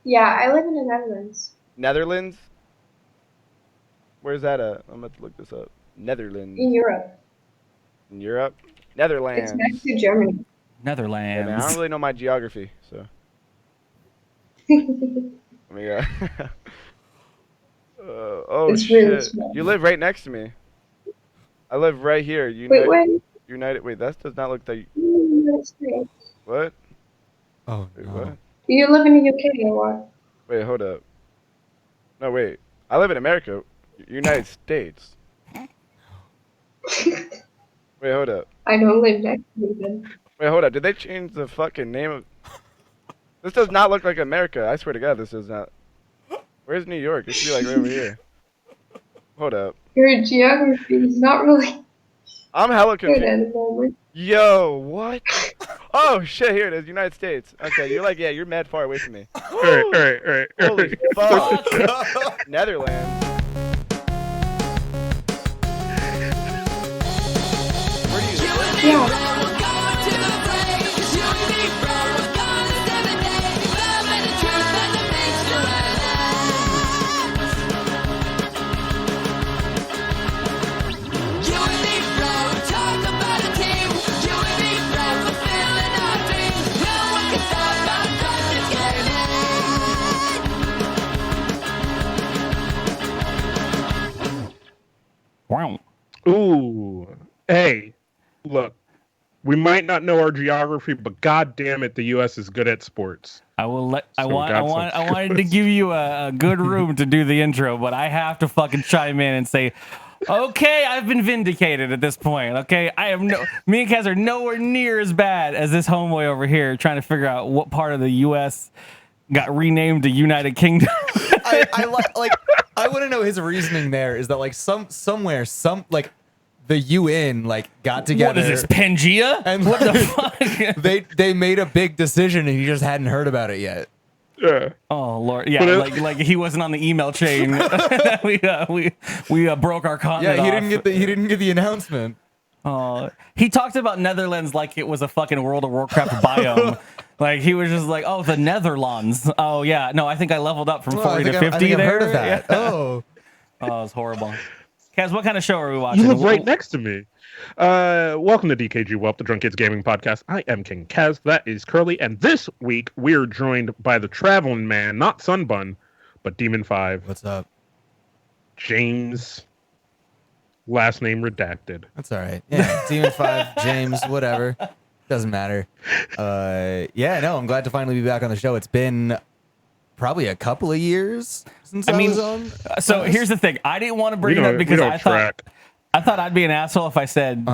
Yeah, I live in the Netherlands. Netherlands? Where's that at? I'm about to look this up. In Netherlands. Europe. In Europe? It's next Netherlands. to Germany. Hey man, I don't Netherlands. really know my geography, so let me oh It's really shit. small. You live right next to me. I live right here. Wait, when? United. Wait, that does not look like. You live in the United States. What? Oh Wait, no. what? Do you live in the UK or what? Wait, hold up. No, wait. I live in America, United States. Wait, hold up. I don't live next to you then. Wait, hold up. Did they change the fucking name of? This does not look like America. I swear to God, this does not. Where's New York? It should be like right over here. Hold up. Your geography is not really I'm hella good confused. at the moment. Yo, what? Oh shit, here it is, United States. Okay, you're mad far away from me. All right. Holy fuck. Netherlands. Where do you Yeah. Wow. Ooh. Hey, look, we might not know our geography, but god damn it, the US is good at sports. I will let. So I wanted to give you a good room to do the intro, but I have to fucking chime in and say, okay, I've been vindicated at this point. Okay, me and Kaz are nowhere near as bad as this homeboy over here trying to figure out what part of the U.S. got renamed to United Kingdom. I want to know his reasoning there. Is that like somewhere like the UN like got together? What is this, Pangea? And what the fuck? they made a big decision and he just hadn't heard about it yet. Yeah. Oh Lord, yeah, like he wasn't on the email chain. we broke our continent. Yeah, he off. didn't get the announcement. He talked about Netherlands like it was a fucking World of Warcraft biome. Like he was just like, oh, the Netherlands. Oh yeah, no, I think I leveled up from 40 to 50 I think there. I've heard of that. Yeah. Oh, Oh, it's horrible. Kaz, what kind of show are we watching? You live right next to me. Welcome to dkgWELP, the Drunk Kids Gaming Podcast. I am King Kaz. That is Curly. And this week, we're joined by the traveling man, not Sunbun, but Demon 5. what's up? James. Last name redacted. That's all right. Yeah, Demon 5, James, whatever. Doesn't matter. Yeah, no, I'm glad to finally be back on the show. It's been probably a couple of years since I was on. So here's the thing. I didn't want to bring it up because I thought I'd be an asshole if I said,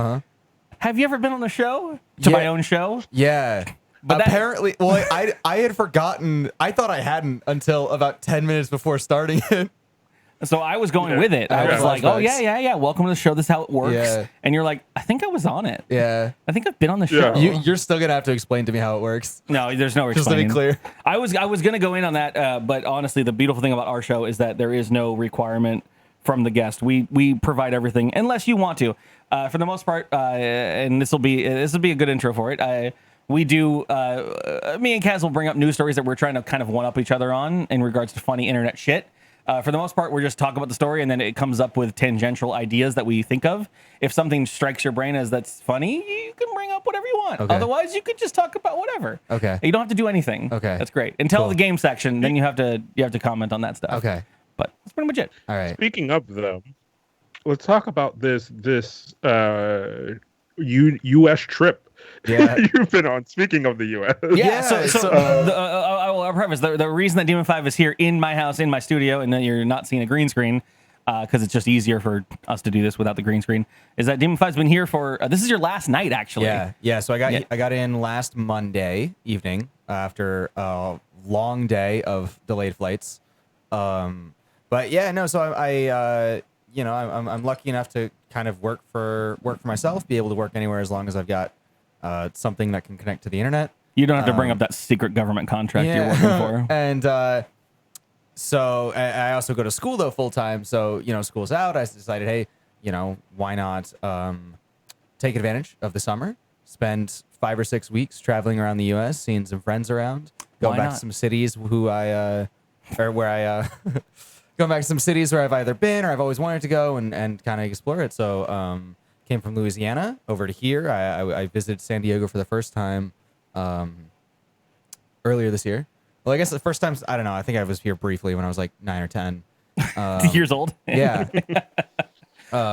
have you ever been on the show? My own show? Yeah. But apparently, well, I had forgotten. I thought I hadn't until about 10 minutes before starting it. So I was going with it. I was like, oh, yeah. Welcome to the show. This is how it works. Yeah. And you're like, I think I was on it. Yeah. I think I've been on the show. You're still going to have to explain to me how it works. No, there's no Just explaining. to be clear. I was going to go in on that, but honestly, the beautiful thing about our show is that there is no requirement from the guest. We provide everything, unless you want to. For the most part, and this will be a good intro for it. We do. Me and Kaz will bring up news stories that we're trying to kind of one up each other on in regards to funny internet shit. For the most part, we're just talking about the story, and then it comes up with tangential ideas that we think of. If something strikes your brain as that's funny, you can bring up whatever you want. Okay. Otherwise, you could just talk about whatever. Okay. You don't have to do anything. Okay. That's great. Until the game section, then you have to comment on that stuff. Okay. But that's pretty much it. All right. Speaking of, though, let's talk about this U.S. trip you've been on. Speaking of the U.S. I'll preface the reason that Demon 5 is here in my house, in my studio, and that you're not seeing a green screen, because it's just easier for us to do this without the green screen, is that Demon 5's been here for this is your last night, actually. Yeah. So I got in last Monday evening after a long day of delayed flights. But yeah, no. So I'm lucky enough to kind of work for myself, be able to work anywhere as long as I've got something that can connect to the internet. You don't have to bring up that secret government contract you're working for. And so I also go to school though full time. So school's out. I decided, hey, why not take advantage of the summer, spend 5 or 6 weeks traveling around the U.S., seeing some friends around. going Why back not? to some cities who I or where I going back to some cities where I've either been or I've always wanted to go and kind of explore it. So came from Louisiana over to here. I visited San Diego for the first time earlier this year. Well, I guess the first time, I don't know. I think I was here briefly when I was like 9 or 10. Years old. Yeah.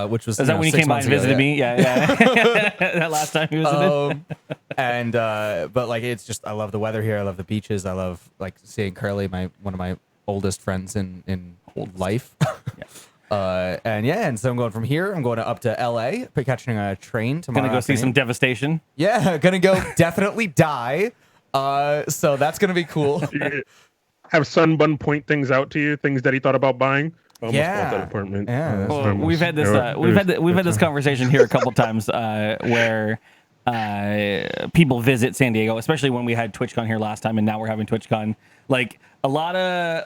Which was Is that when you 6 came by months and ago, visited me? Yeah. That last time you visited. And but like it's just I love the weather here. I love the beaches. I love like seeing Curly, one of my oldest friends in life. And yeah, and so I'm going from here. I'm going up to LA, catching a train tomorrow. Gonna go see some devastation. Yeah, gonna go definitely die. So that's gonna be cool. Have Sunbun point things out to you, things that he thought about buying. I almost bought that apartment. Yeah. Well, we've had this. We've had this conversation here a couple times where people visit San Diego, especially when we had TwitchCon here last time, and now we're having TwitchCon. Like a lot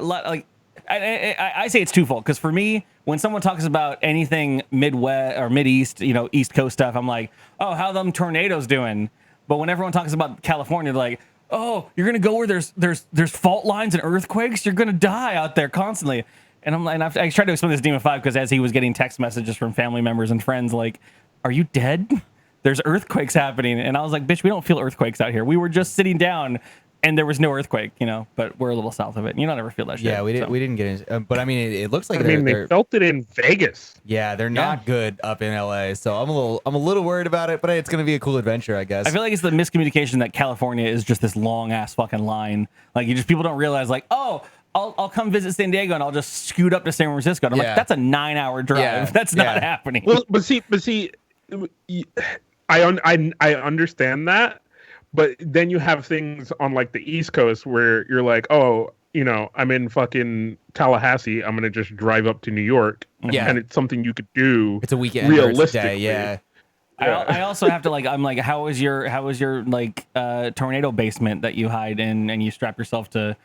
like I say it's twofold because for me, when someone talks about anything Midwest or Mideast, East Coast stuff, I'm like, oh, how them tornadoes doing? But when everyone talks about California, they're like, oh, you're gonna go where there's fault lines and earthquakes. You're gonna die out there constantly. And I tried to explain this to Demon 5 because as he was getting text messages from family members and friends, like, are you dead? There's earthquakes happening. And I was like, bitch, we don't feel earthquakes out here. We were just sitting down and there was no earthquake, but we're a little south of it. You don't ever feel that shit. Yeah, we didn't get into but I mean, it looks like they felt it in Vegas. Yeah, they're not good up in LA. So I'm a little worried about it, but it's going to be a cool adventure, I guess. I feel like it's the miscommunication that California is just this long ass fucking line. Like people don't realize like, oh, I'll come visit San Diego and I'll just scoot up to San Francisco. And I'm like, that's a 9-hour drive. Yeah. That's not happening. Well, but see, I understand that, but then you have things on like the East Coast where you're like, oh, I'm in fucking Tallahassee. I'm gonna just drive up to New York. Yeah, and it's something you could do. It's a weekend. Realistically, Yeah. I also have to I'm like, how is your like tornado basement that you hide in and you strap yourself to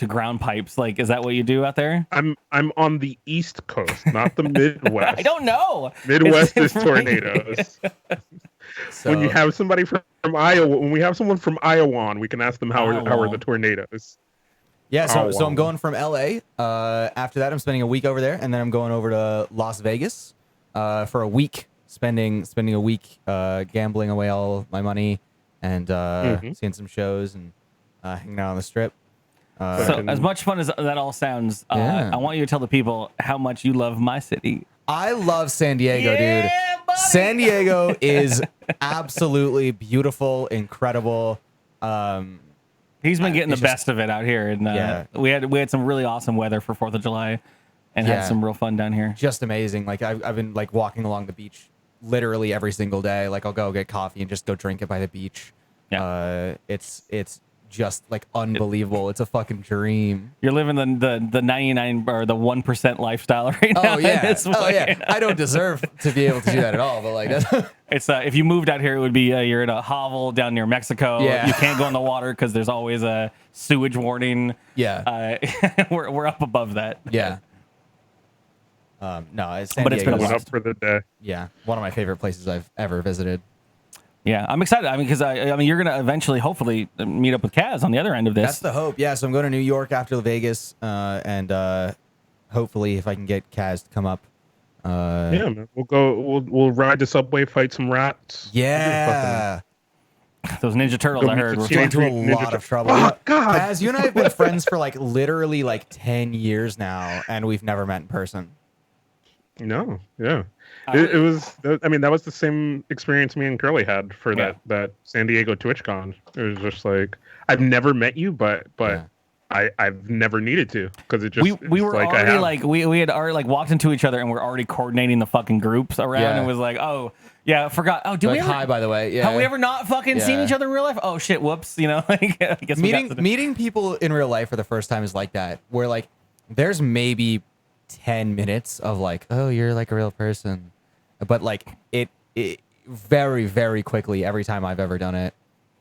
ground pipes? Like, is that what you do out there? I'm on the East Coast, not the Midwest. I don't know. Midwest is tornadoes. So, when you have somebody from Iowa, when we have someone from Iowa on, we can ask them how are the tornadoes. Yeah, so I'm going from LA. After that, I'm spending a week over there, and then I'm going over to Las Vegas for a week, spending a week gambling away all my money and seeing some shows and hanging out on the Strip. So as much fun as that all sounds, I want you to tell the people how much you love my city. I love San Diego, dude. Buddy. San Diego is absolutely beautiful, incredible. He's been getting the best of it out here, and we had some really awesome weather for 4th of July, and had some real fun down here. Just amazing. Like I've been like walking along the beach literally every single day. Like I'll go get coffee and just go drink it by the beach. Yeah. It's just like unbelievable. It's a fucking dream. You're living the 99 or the 1% lifestyle right now. Oh yeah. I don't deserve to be able to do that at all, but like that's it's if you moved out here, it would be you're in a hovel down near Mexico. Yeah. You can't go in the water because there's always a sewage warning. Yeah. We're up above that. Yeah. No, it's San But it's been a Diego's- blast. Up for the day. Yeah, one of my favorite places I've ever visited. Yeah, I'm excited. I mean, because I mean, you're gonna eventually, hopefully, meet up with Kaz on the other end of this. That's the hope. Yeah, so I'm going to New York after Vegas, and hopefully, if I can get Kaz to come up. Yeah, man. We'll go. We'll ride the subway, fight some rats. Yeah. Those Ninja Turtles, I heard, were Get into a Ninja lot of Tur- trouble. Oh, God. Kaz, you and I have been friends for like literally like 10 years now, and we've never met in person. No, yeah. It was. I mean, that was the same experience me and Curly had for that San Diego TwitchCon. It was just like I've never met you, but I've never needed to because it just we were like already like we had already like walked into each other and we're already coordinating the fucking groups around Yeah. and was like, oh yeah, I forgot. Oh, did Like, we ever, hi, by the way. Yeah. have we ever not fucking seen Yeah. each other in real life? Oh shit, whoops. Like, I guess we got to- Meeting people in real life for the first time is like that, where like there's maybe 10 minutes of like, oh, you're like a real person, but like it very, very quickly every time I've ever done it,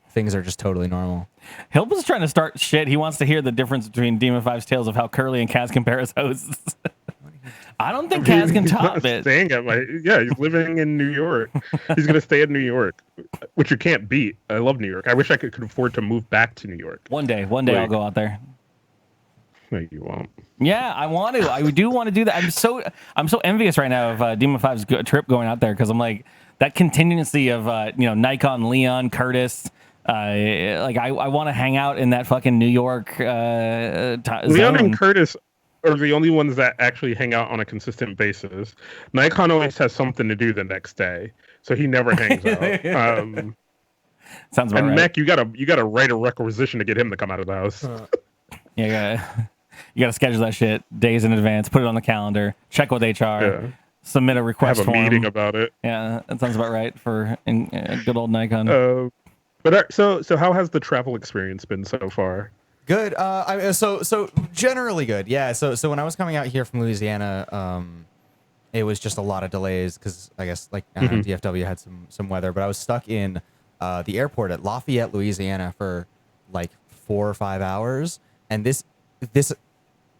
things are just totally normal. Hilp is trying to start shit. He wants to hear the difference between Demon 5's tales of how Curly and Kaz compare as hosts. I don't think Kaz can He's top not it. staying at he's living in New York. He's gonna stay in New York, which you can't beat. I love New York. I wish I could afford to move back to New York. One day I'll Like- go out there. No, you won't. Yeah, I want to. I do want to do that. I'm so envious right now of Demon 5's trip going out there because I'm like that contingency of Nikon, Leon, Curtis. Like I want to hang out in that fucking New York. Leon zone. and Curtis are the only ones that actually hang out on a consistent basis. Nikon always has something to do the next day, so he never hangs out. Sounds about And right. Mech, you gotta write a requisition to get him to come out of the house. Yeah, you gotta schedule that shit days in advance. Put it on the calendar. Check with HR. Yeah. Submit a request Have a form. meeting about it. Yeah, that sounds about right for good old Nikon. So how has the travel experience been so far? Good. So generally good. Yeah. So when I was coming out here from Louisiana, it was just a lot of delays because I guess like DFW had some weather, but I was stuck in the airport at Lafayette, Louisiana for like 4 or 5 hours, and this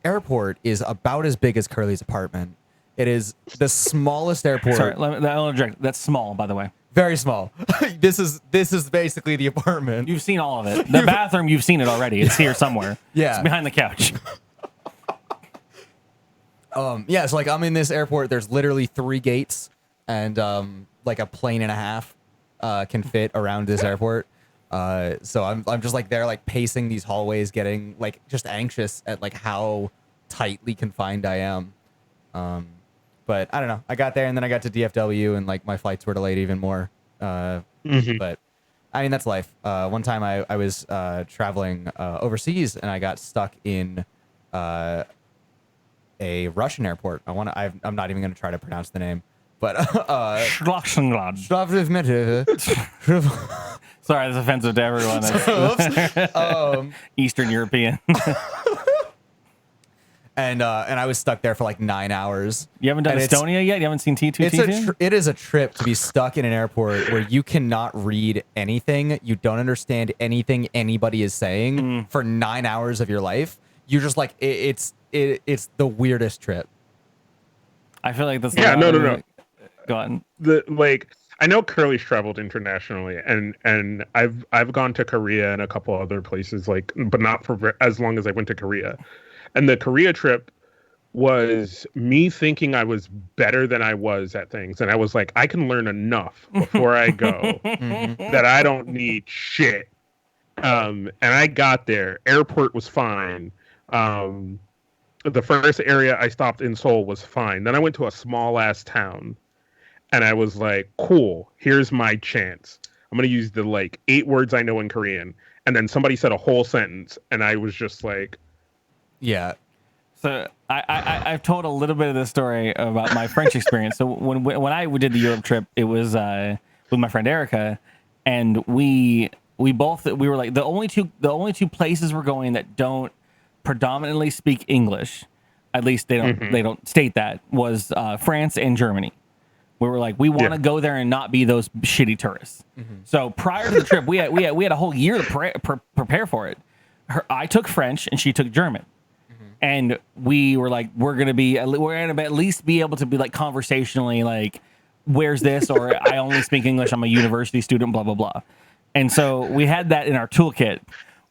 airport is about as big as Curly's apartment. It is the smallest airport. Sorry, I'll interject. That's small, by the way. Very small. This is basically the apartment. You've seen all of it. The bathroom, you've seen it already. It's here somewhere. Yeah. It's behind the couch. Yeah, so like I'm in this airport. There's literally 3 gates, and like a plane and a half can fit around this airport. So I'm just like there, like pacing these hallways, getting like just anxious at like how tightly confined I am. But I don't know. I got there and then I got to DFW and like my flights were delayed even more. But I mean that's life. One time I was traveling overseas and I got stuck in a Russian airport. I'm not even going to try to pronounce the name, but Schlossengland. Sorry, that's offensive to everyone. That's Eastern European. And I was stuck there for like 9 hours. You haven't done And Estonia yet? You haven't seen T2? It is a trip to be stuck in an airport where you cannot read anything. You don't understand anything anybody is saying for 9 hours of your life. You're just like, it's the weirdest trip. I feel like that's No. Go on. I know Curly's traveled internationally, and I've gone to Korea and a couple other places, but not for as long as I went to Korea. And the Korea trip was me thinking I was better than I was at things, and I was like, I can learn enough before I go that I don't need shit. And I got there. Airport was fine. The first area I stopped in Seoul was fine. Then I went to a small ass town. And I was like, cool, here's my chance. I'm going to use the 8 words I know in Korean. And then somebody said a whole sentence. And I was just like, yeah. So I've told a little bit of this story about my French experience. So when I did the Europe trip, it was with my friend Erica. And we were like, the only two places we're going that don't predominantly speak English, at least they don't state that, was France and Germany. We were like, we want to go there and not be those shitty tourists. So prior to the trip, we had a whole year to prepare for it. I took French and she took German, and we were like, we're gonna at least be able to be like conversationally like, where's this, or I only speak English. I'm a university student. Blah blah blah. And so we had that in our toolkit.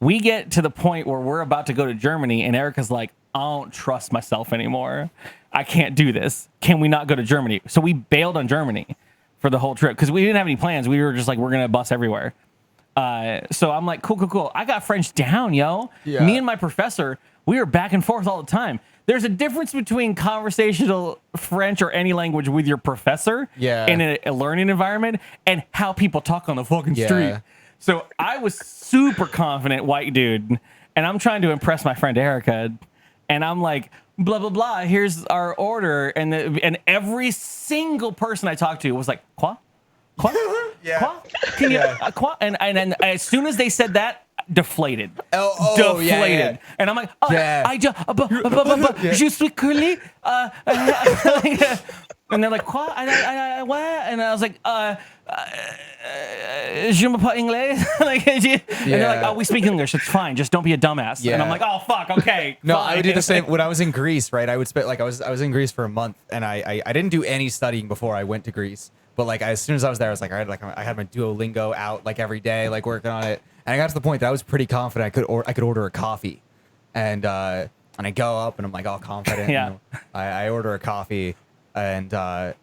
We get to the point where we're about to go to Germany, and Erica's like, I don't trust myself anymore. I can't do this. Can we not go to Germany? So we bailed on Germany for the whole trip because we didn't have any plans. We were just like, we're going to bus everywhere. So I'm like, cool. I got French down, yo. Yeah. Me and my professor, we were back and forth all the time. There's a difference between conversational French or any language with your professor in a learning environment and how people talk on the fucking street. So I was super confident white dude, and I'm trying to impress my friend Erica, and I'm like, blah blah blah, here's our order, and every single person I talked to was like, quoi, can you quoi? And as soon as they said that, deflated. Yeah. And I'm like, je suis Curley. And they're like, what? What? And I was like, je me parle anglais. Like, and they're like, oh, we speak English. It's fine. Just don't be a dumbass. Yeah. And I'm like, oh, fuck. Okay. No, fine. I would do the same when I was in Greece, right? I would spend I was in Greece for a month, and I didn't do any studying before I went to Greece. But like as soon as I was there, I was like, all right, like I had my Duolingo out like every day, like working on it, and I got to the point that I was pretty confident I could order a coffee, and I go up and I'm like all confident. Yeah. I order a coffee, and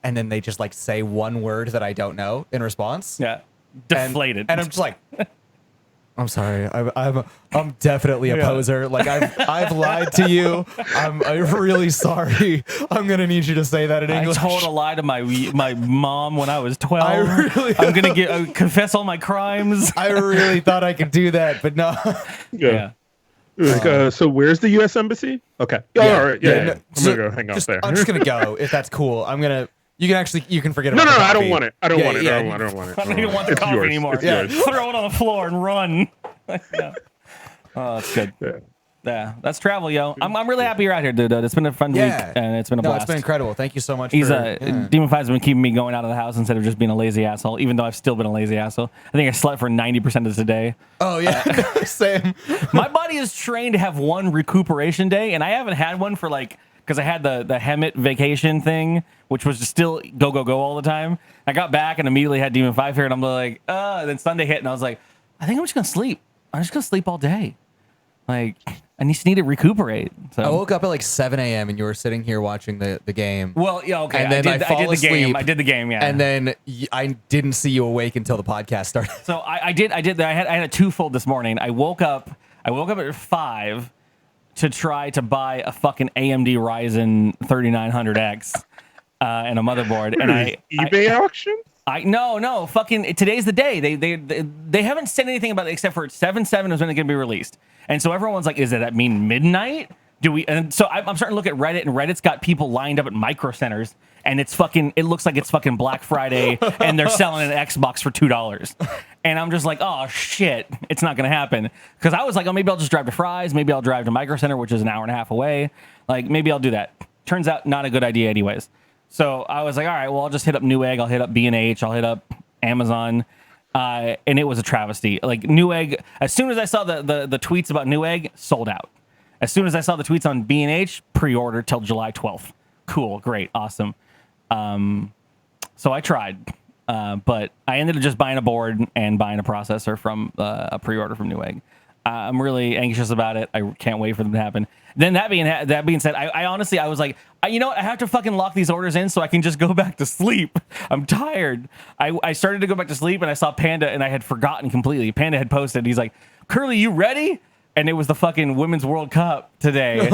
then they just like say one word that I don't know in response. Yeah. Deflated. And I'm just like, I'm sorry. I'm definitely a Yeah. poser. Like I've lied to you. I'm really sorry. I'm gonna need you to say that in English. I told a lie to my mom when I was 12. I really- I'm gonna confess all my crimes. I really thought I could do that, but no. Yeah. Like, so where's the U.S. embassy? Okay. Yeah, All right. Yeah. no, I'm so gonna go hang out there. I'm just gonna go if that's cool. You can forget No, about no, the I don't coffee. want it. I don't Yeah, want it. yeah. I don't want it. I don't even want the It's coffee yours. anymore. It's Yeah. yours. Throw it on the floor and run. Yeah. Oh, that's good. Yeah. Yeah, that's travel, yo. I'm really happy you're out here, dude. It's been a fun Yeah. week, and it's been a No, blast. it's been incredible. Thank you so much. He's for, Demon 5's been keeping me going out of the house instead of just being a lazy asshole. Even though I've still been a lazy asshole. I think I slept for 90% of the day. Oh yeah, same. My body is trained to have one recuperation day, and I haven't had one for because I had the Hemet vacation thing, which was just still go all the time. I got back and immediately had Demon 5 here, and I'm like, then Sunday hit, and I was like, I think I'm just gonna sleep. I'm just gonna sleep all day. Like, I just need to recuperate. So I woke up at like 7 a.m. and you were sitting here watching the game. well, yeah, okay. And then I did fall the game. asleep, I did the game, yeah. And then I didn't see you awake until the podcast started. So I did. I had a twofold this morning. I woke up at 5 to try to buy a fucking AMD Ryzen 3900X and a motherboard. And eBay auction? No, fucking today's the day. They haven't said anything about it except for 7/7 is when it's going to be released. And so everyone's like, "Is that mean midnight? Do we?" And so I'm starting to look at Reddit, and Reddit's got people lined up at Micro Centers, and it looks like it's fucking Black Friday, and they're selling an Xbox for $2. And I'm just like, oh shit, it's not gonna happen. Because I was like, oh, maybe I'll just drive to Fry's, maybe I'll drive to Micro Center, which is an hour and a half away. Like maybe I'll do that. Turns out not a good idea, anyways. So I was like, all right, well, I'll just hit up Newegg, I'll hit up B&H, I'll hit up Amazon. And it was a travesty. Like Newegg, as soon as I saw the tweets about Newegg, sold out. As soon as I saw the tweets on B&H, pre-order till July 12th. Cool, great, awesome. So I tried, but I ended up just buying a board and buying a processor from a pre-order from Newegg. I'm really anxious about it. I can't wait for them to happen. Then that being said, I honestly, I was like, you know what? I have to fucking lock these orders in so I can just go back to sleep. I'm tired. I started to go back to sleep and I saw Panda and I had forgotten completely. Panda had posted. He's like, Curly, you ready? And it was the fucking Women's World Cup today.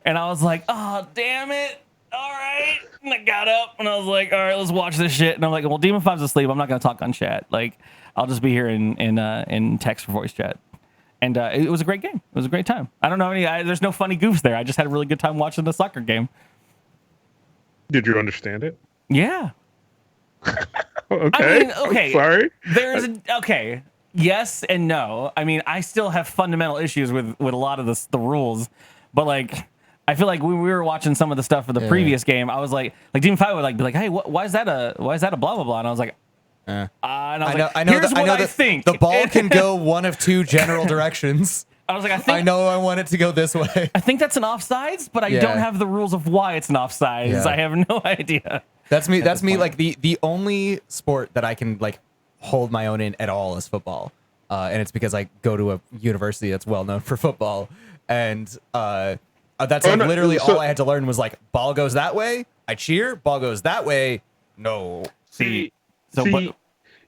And I was like, oh, damn it. All right. And I got up and I was like, all right, let's watch this shit. And I'm like, well, Demon 5's asleep. I'm not going to talk on chat. Like, I'll just be here in text or voice chat. And it was a great game. It was a great time. I don't know there's no funny goofs there. I just had a really good time watching the soccer game. Did you understand it? Yeah. Okay. I mean, okay. I'm sorry. Okay. Yes and no. I mean, I still have fundamental issues with a lot of the rules, but like, I feel like when we were watching some of the stuff for the previous game, I was like Demon 5 would be like, hey, why is that a blah blah blah? And I was like, and I was like, here's what I think. The ball can go one of two general directions. I was like, I know I want it to go this way. I think that's an offsides, but I don't have the rules of why it's an offsides. Yeah. I have no idea. That's me. That's me. point. Like the only sport that I can like hold my own in at all is football, and it's because I go to a university that's well known for football, and that's like literally all I had to learn was like ball goes that way, I cheer. Ball goes that way, no. See, So, but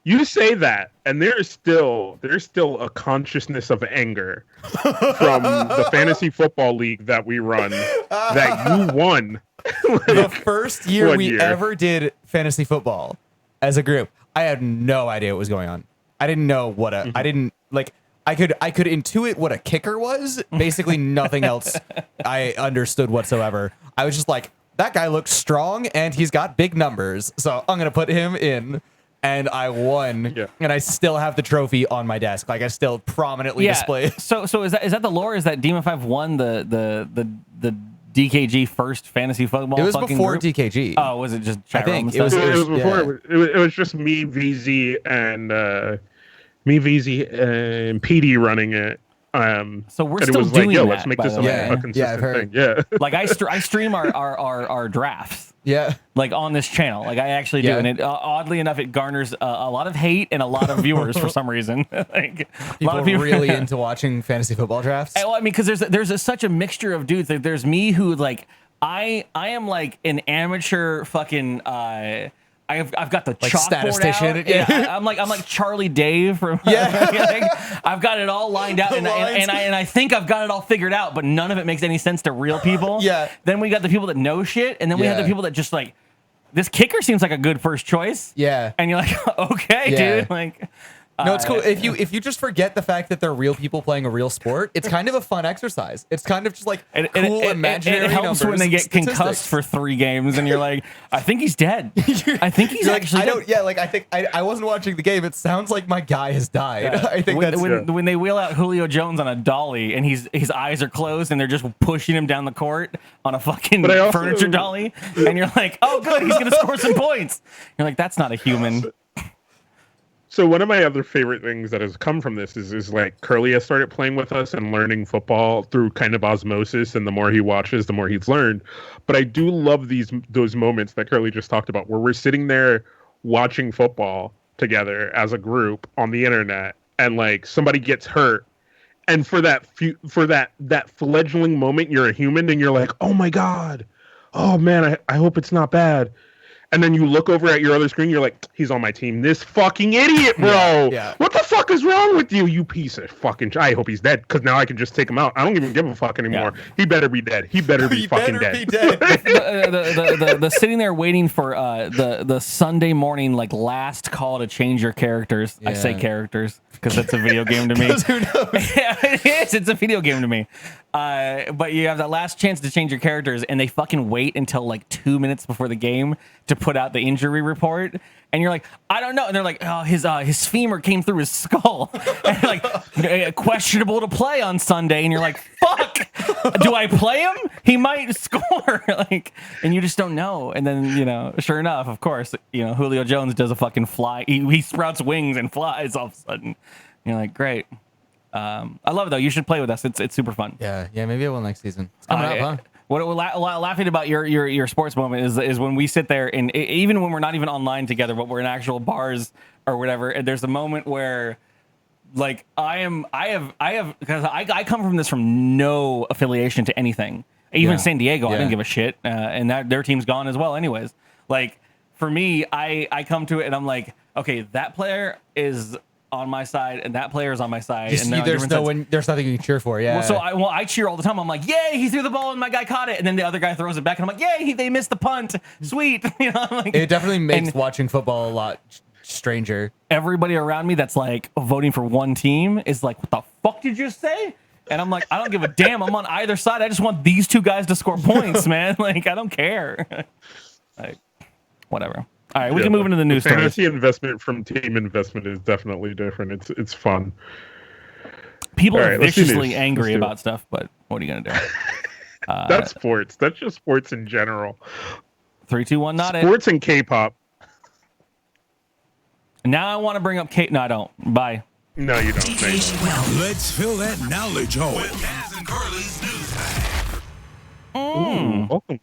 you say that, and there's still a consciousness of anger from the fantasy football league that we run that you won. The first year 1 we year. ever did fantasy football as a group, I had no idea what was going on. I didn't know what I didn't like. I could intuit what a kicker was. Basically, nothing else I understood whatsoever. I was just like, that guy looks strong and he's got big numbers, so I'm gonna put him in. And I won, and I still have the trophy on my desk. Like I still prominently display it. So is that the lore? Is that Demon 5 won the DKG first fantasy football? It was fucking before group? DKG. Oh, was it just chat I think room and it was- stuff? It was before. yeah. It was just me, VZ, and PD running it. So we're and still it was doing like, yo, that, let's make by this the a, way. Yeah. a consistent I've heard. thing. Yeah. Like I stream our drafts. Yeah. Like on this channel, like I actually do, Yeah. and it oddly enough, it garners a lot of hate and a lot of viewers for some reason. Like a People lot are of people really into watching fantasy football drafts. Well, I mean, because there's such a mixture of dudes. Like, there's me who like I am like an amateur fucking. I've got the Like chalkboard statistician, out. yeah. I'm like Charlie Dave from. Yeah. Like, I've got it all lined out, and I think I've got it all figured out, but none of it makes any sense to real people. Yeah. Then we got the people that know shit, and then we have the Yeah. people that just like. This kicker seems like a good first choice. Yeah. And you're like, okay, Yeah. dude. Like, No, it's cool. If you just forget the fact that they're real people playing a real sport, it's kind of a fun exercise. It's kind of just like cool imaginary it helps when numbers they and get concussed statistics. for 3 games, and you're like, I think he's dead. I think he's You're like, actually I dead. don't. Yeah, like I think I wasn't watching the game. It sounds like my guy has died. Yeah. I think that's when they wheel out Julio Jones on a dolly and his eyes are closed and they're just pushing him down the court on a fucking But I also- furniture dolly, and you're like, oh good, he's gonna score some points. You're like, that's not a human. So one of my other favorite things that has come from this is like Curly has started playing with us and learning football through kind of osmosis, and the more he watches, the more he's learned. But I do love those moments that Curly just talked about, where we're sitting there watching football together as a group on the internet, and like somebody gets hurt, and for that fledgling moment, you're a human, and you're like, oh my god, oh man, I hope it's not bad. And then you look over at your other screen, you're like, he's on my team. This fucking idiot, bro. Yeah. What the fuck is wrong with you, you piece of fucking... I hope he's dead, because now I can just take him out. I don't even give a fuck anymore. Yeah. He better be dead. He better be He fucking better dead. be dead. the sitting there waiting for the Sunday morning like last call to change your characters. I say Yeah. characters because that's a video game to me. 'Cause who knows? Yeah, it is. It's a video game to me. But you have that last chance to change your characters, and they fucking wait until like 2 minutes before the game to put out the injury report. And you're like, I don't know. And they're like, oh, his femur came through his skull. And like, questionable to play on Sunday. And you're like, fuck, do I play him? He might score. Like, and you just don't know. And then, you know, sure enough, of course, you know, Julio Jones does a fucking fly. He sprouts wings and flies all of a sudden. And you're like, great. I love it though. You should play with us. It's super fun. Yeah, maybe I will next season. It's coming up, huh? What laughing about your sports moment is when we sit there and even when we're not even online together, but we're in actual bars or whatever. And there's a moment where, like, I have because I come from this from no affiliation to anything. Even Yeah. San Diego, I Yeah. didn't give a shit, and that their team's gone as well. Anyways, like for me, I come to it and I'm like, okay, that player is on my side and that player is on my side. Just, and they're on there's different no sides. one. There's nothing you can cheer for. Yeah. Well, I cheer all the time. I'm like, yay, he threw the ball and my guy caught it. And then the other guy throws it back and I'm like, yay, they missed the punt. Sweet. You know, I'm like, it definitely makes and watching football a lot stranger. everybody around me that's like voting for one team is like, what the fuck did you say? And I'm like, I don't give a damn. I'm on either side. I just want these two guys to score points, man. Like, I don't care. Like, whatever. All right, we can move into the news stories. Fantasy investment from team investment is definitely different. It's fun. People All are right, let's do viciously news. angry Let's do it. about stuff, but what are you gonna do? That's sports. That's just sports in general. 3, 2, 1, not it. Sports and K-pop. Now I want to bring up Kate. No, I don't. Bye. No, you don't. Thanks. dkgWELP. Let's fill that knowledge hole with Kaz and Curly's news bag. Welcome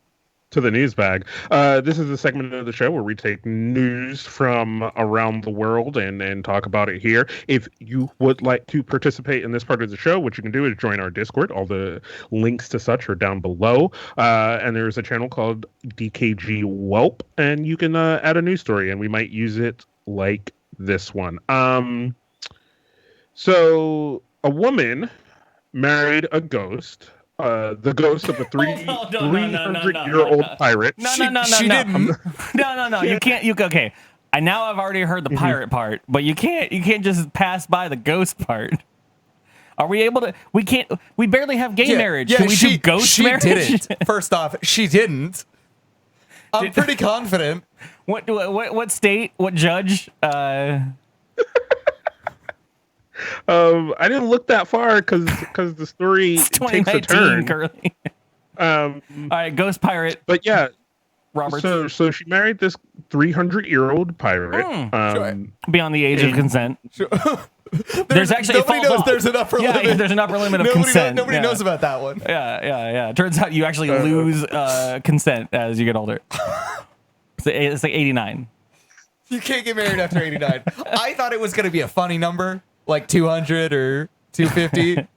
to the news bag. This is a segment of the show where we take news from around the world and talk about it here. If you would like to participate in this part of the show, what you can do is join our Discord. All the links to such are down below. And there's a channel called dkgWELP, and you can add a news story, and we might use it like this one. So a woman married a ghost. The ghost of a 300-year-old pirate. No. She didn't. No. You can't. Okay. I've already heard the pirate part, but you can't just pass by the ghost part. Are we able to? We can't. We barely have gay marriage. Can we do ghost marriage? She didn't. First off, she didn't. I'm pretty confident. What state? What judge? I didn't look that far because the story It's takes a 2019, turn. Curly. All right, Ghost Pirate But yeah, Roberts. so she married this 300-year-old pirate. Sure. Beyond the age of consent. Sure. There's actually nobody it falls knows off. there's an upper limit. Yeah, there's an upper limit of consent. Nobody Yeah. knows about that one. Yeah. Turns out you actually lose consent as you get older. It's like 89. You can't get married after 89. I thought it was going to be a funny number, like 200 or 250.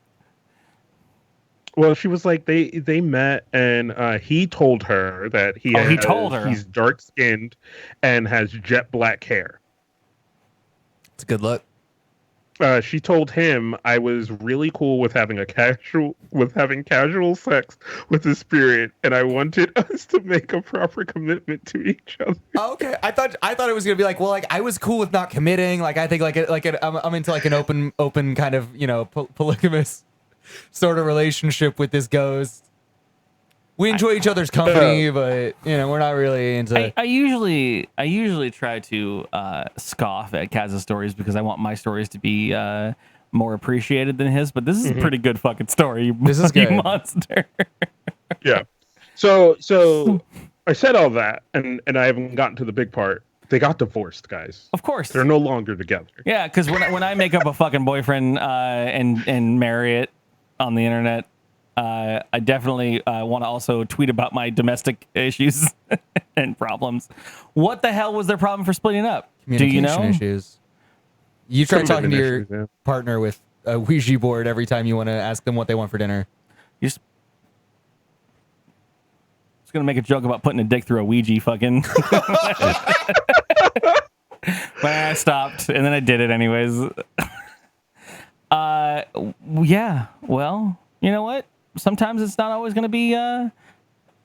Well, she was like they met, and he told her that he told her he's dark skinned and has jet black hair. It's a good look. She told him I was really cool with having casual sex with the spirit, and I wanted us to make a proper commitment to each other. Okay, I thought it was gonna be like, well, like I was cool with not committing. Like I think I'm into like an open kind of polygamous sort of relationship with this ghost. We enjoy each other's company, but we're not really into. I usually try to scoff at Kaz's stories because I want my stories to be more appreciated than his. But this is a pretty good fucking story. This is you good. monster. Yeah. So I said all that, and I haven't gotten to the big part. They got divorced, guys. Of course. They're no longer together. Yeah, because when I make up a fucking boyfriend and marry it on the internet, I definitely want to also tweet about my domestic issues and problems. What the hell was their problem for splitting up? Do you know? Issues. You try talking to your Issues, yeah. partner with a Ouija board every time you want to ask them what they want for dinner. You just gonna make a joke about putting a dick through a Ouija fucking. But I stopped, and then I did it anyways. Yeah. Well, you know what? Sometimes it's not always gonna be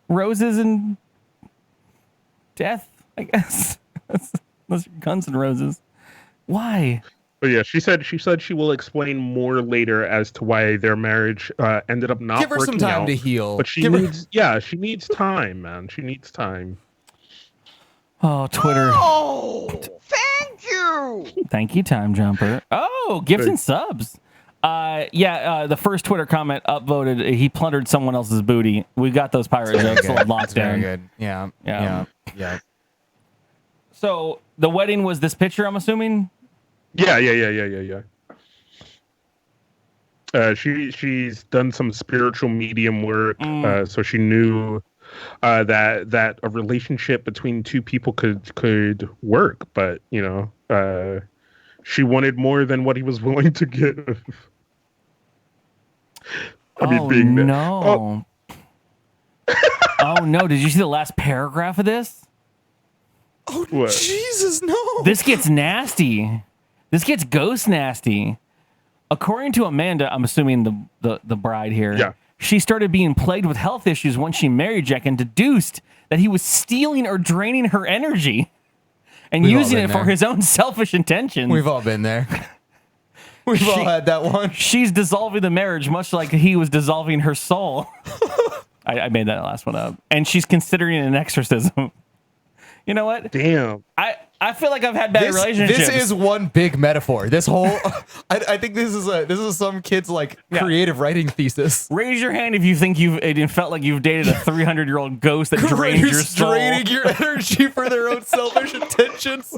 roses and death, I guess. Unless Guns and Roses. Why? But yeah, she said she will explain more later as to why their marriage ended up not Give her working some time out, to heal. But she needs time, man. She needs time. Oh, Twitter. Oh, thank you. Thank you, Time Jumper. Oh, gifts and subs. The first Twitter comment upvoted, he plundered someone else's booty. We got those pirate jokes locked Very down. good. Yeah. So the wedding was this picture, I'm assuming? Yeah. She's done some spiritual medium work, so she knew that a relationship between two people could work, but she wanted more than what he was willing to give. No. Oh no! Did you see the last paragraph of this? Oh, What? Jesus, no. This gets nasty. This gets ghost nasty. According to Amanda, I'm assuming the bride here. Yeah. She started being plagued with health issues once she married Jack and deduced that he was stealing or draining her energy and We've all using it been for there. his own selfish intentions. We've all been there. We've all had that one. She's dissolving the marriage much like he was dissolving her soul. I made that last one up. And she's considering an exorcism. You know what? Damn. I feel like I've had bad relationships. This is one big metaphor. This whole, I think this is some kid's creative writing thesis. Raise your hand if you think it felt like you've dated a 300-year-old ghost that drained your soul. Draining your energy for their own selfish intentions.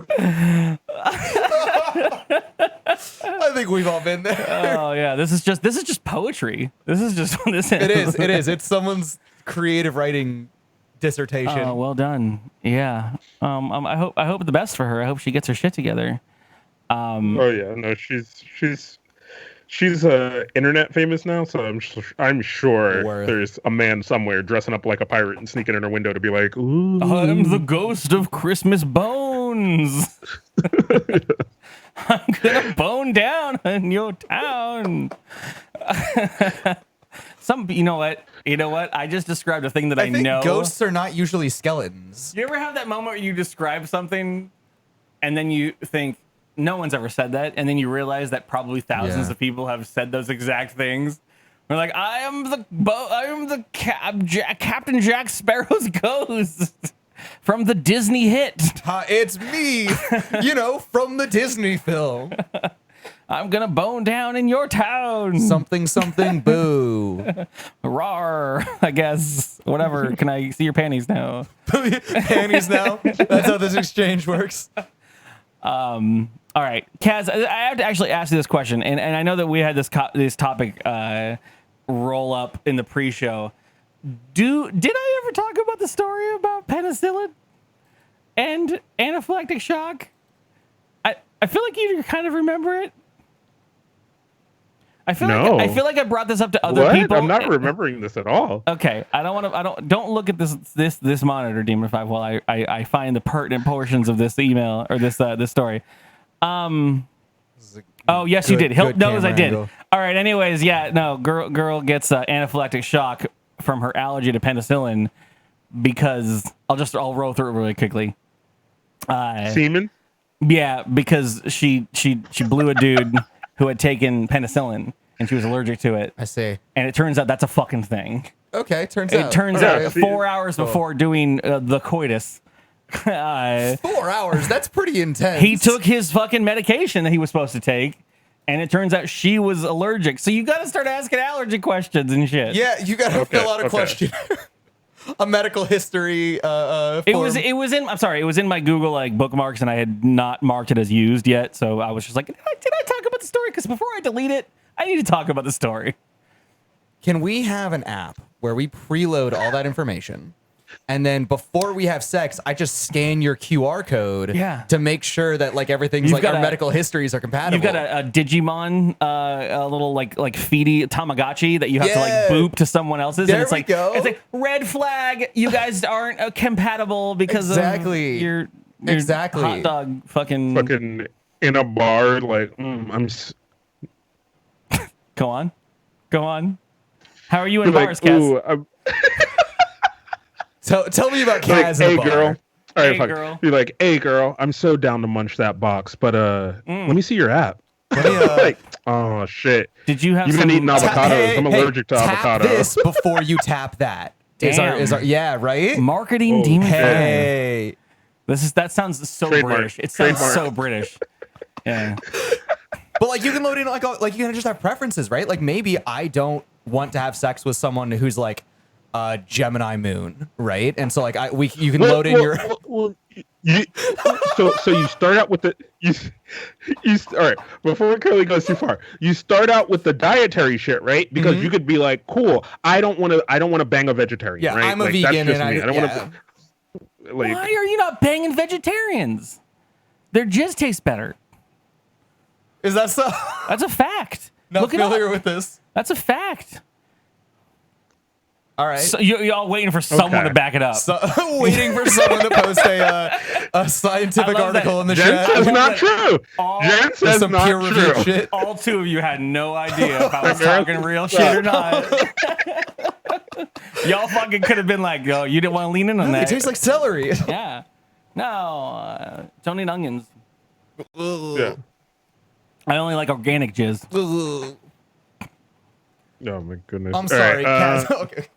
I think we've all been there. Oh yeah, this is just poetry. This is just this. It is. It's someone's creative writing dissertation. Oh, well done. Yeah. I hope the best for her. I hope she gets her shit together. Oh yeah, no, she's internet famous now, so I'm sure there's a man somewhere dressing up like a pirate and sneaking in her window to be like, "Ooh, I'm the ghost of Christmas bones. I'm gonna bone down in your town." You know what? I just described a thing that I think know. Ghosts are not usually skeletons. You ever have that moment where you describe something and then you think no one's ever said that, and then you realize that probably thousands of people have said those exact things? We're like, I am Captain Jack Sparrow's ghost from the Disney hit. It's me, from the Disney film. I'm gonna bone down in your town. Something, boo. Rawr, I guess. Whatever. Can I see your panties now? Panties now? That's how this exchange works. All right, Kaz, I have to actually ask you this question, and I know that we had this topic roll up in the pre-show. Did I ever talk about the story about penicillin and anaphylactic shock? I feel like you kind of remember it. I feel like I brought this up to other people. I'm not remembering this at all. Okay, don't look at this monitor, Demon 5, while I find the pertinent portions of this email or this story. Oh yes, you did. Hilt knows I did. Angle. All right. Anyways, yeah, no. Girl gets anaphylactic shock from her allergy to penicillin because I'll roll through it really quickly. Semen? Yeah, because she blew a dude who had taken penicillin and she was allergic to it. I see. And it turns out that's a fucking thing. Okay, turns It turns Okay. out 4 hours before doing the coitus. 4 hours. That's pretty intense. He took his fucking medication that he was supposed to take, and it turns out she was allergic. So you got to start asking allergy questions and shit. Yeah, you got to fill out a question. A medical history. Form. It was in my Google like bookmarks, and I had not marked it as used yet. So I was just like, did I talk about the story? Because before I delete it, I need to talk about the story. Can we have an app where we preload all that information? And then before we have sex, I just scan your QR code to make sure that like everything's like our medical histories are compatible. You've got a Digimon, a little like feedy Tamagotchi that you have to like boop to someone else's. There and it's we like, go. It's like red flag. You guys aren't compatible because of your hot dog fucking in a bar. Like Go on. How are you in bars, Kaz? Tell me about Kaz in a bar. Girl. All right, Hey, girl. You're like, hey, girl, I'm so down to munch that box, but let me see your app. like, oh shit! Did you have You've been eating avocados? I'm allergic to tap avocado. this before you tap that. Yeah, right. Marketing demon. Hey, that sounds so Trademark. British. It sounds Trademark. so British. Yeah. but like you can load in like you can just have preferences, right? Like maybe I don't want to have sex with someone who's like Gemini moon, right? And so like you can load in your. So you start out with the you all right. Before Curly goes too far, you start out with the dietary shit, right? Because you could be like, cool, I don't want to bang a vegetarian. Yeah, right? I'm a like, vegan, that's just and me. I don't want to. Like, Why are you not banging vegetarians? Their jizz tastes better. Is that so? That's a fact. Not Look it up. familiar with this. That's a fact. All right. So you're all waiting for someone to back it up. So, waiting for someone to post a scientific article in the Jen chat. says not true. Jen says some not peer-reviewed true. shit. All two of you had no idea if I was talking real shit or not. Y'all fucking could have been like, "Yo, you didn't want to lean in on that." It tastes like celery. Yeah. No, don't eat onions. Yeah. I only like organic jizz. Oh my goodness. I'm sorry. Right, okay.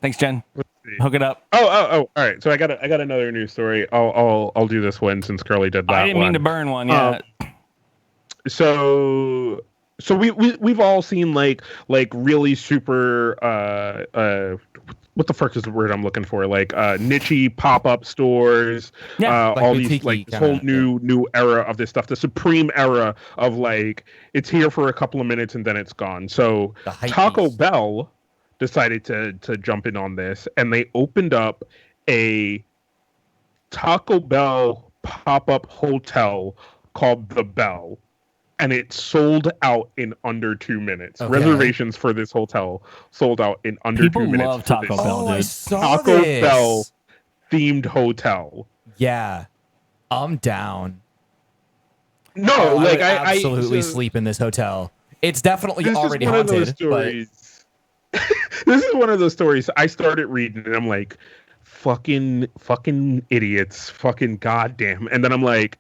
Thanks, Jen. let's see. Hook it up. Oh. All right. So I got another news story. I'll do this one since Curly did that. I didn't mean one. to burn one. Yeah. So we've all seen like really super what the fuck is the word I'm looking for? Like niche-y pop-up stores. Yeah, like all these boutique-y like this kinda, whole new era of this stuff. The supreme era of like it's here for a couple of minutes and then it's gone. So The hypebeast. Taco Bell decided to jump in on this and they opened up a Taco Bell pop-up hotel called The Bell. And it sold out in under 2 minutes. Okay. Reservations for this hotel sold out in under People 2 minutes. love for Taco this Bell, I dude. saw Taco this. Bell themed hotel. Yeah, I'm down. No, like I would I absolutely so sleep in this hotel. It's definitely this already is one of those haunted. But stories. This is one of those stories I started reading and I'm like, fucking idiots, fucking goddamn. And then I'm like,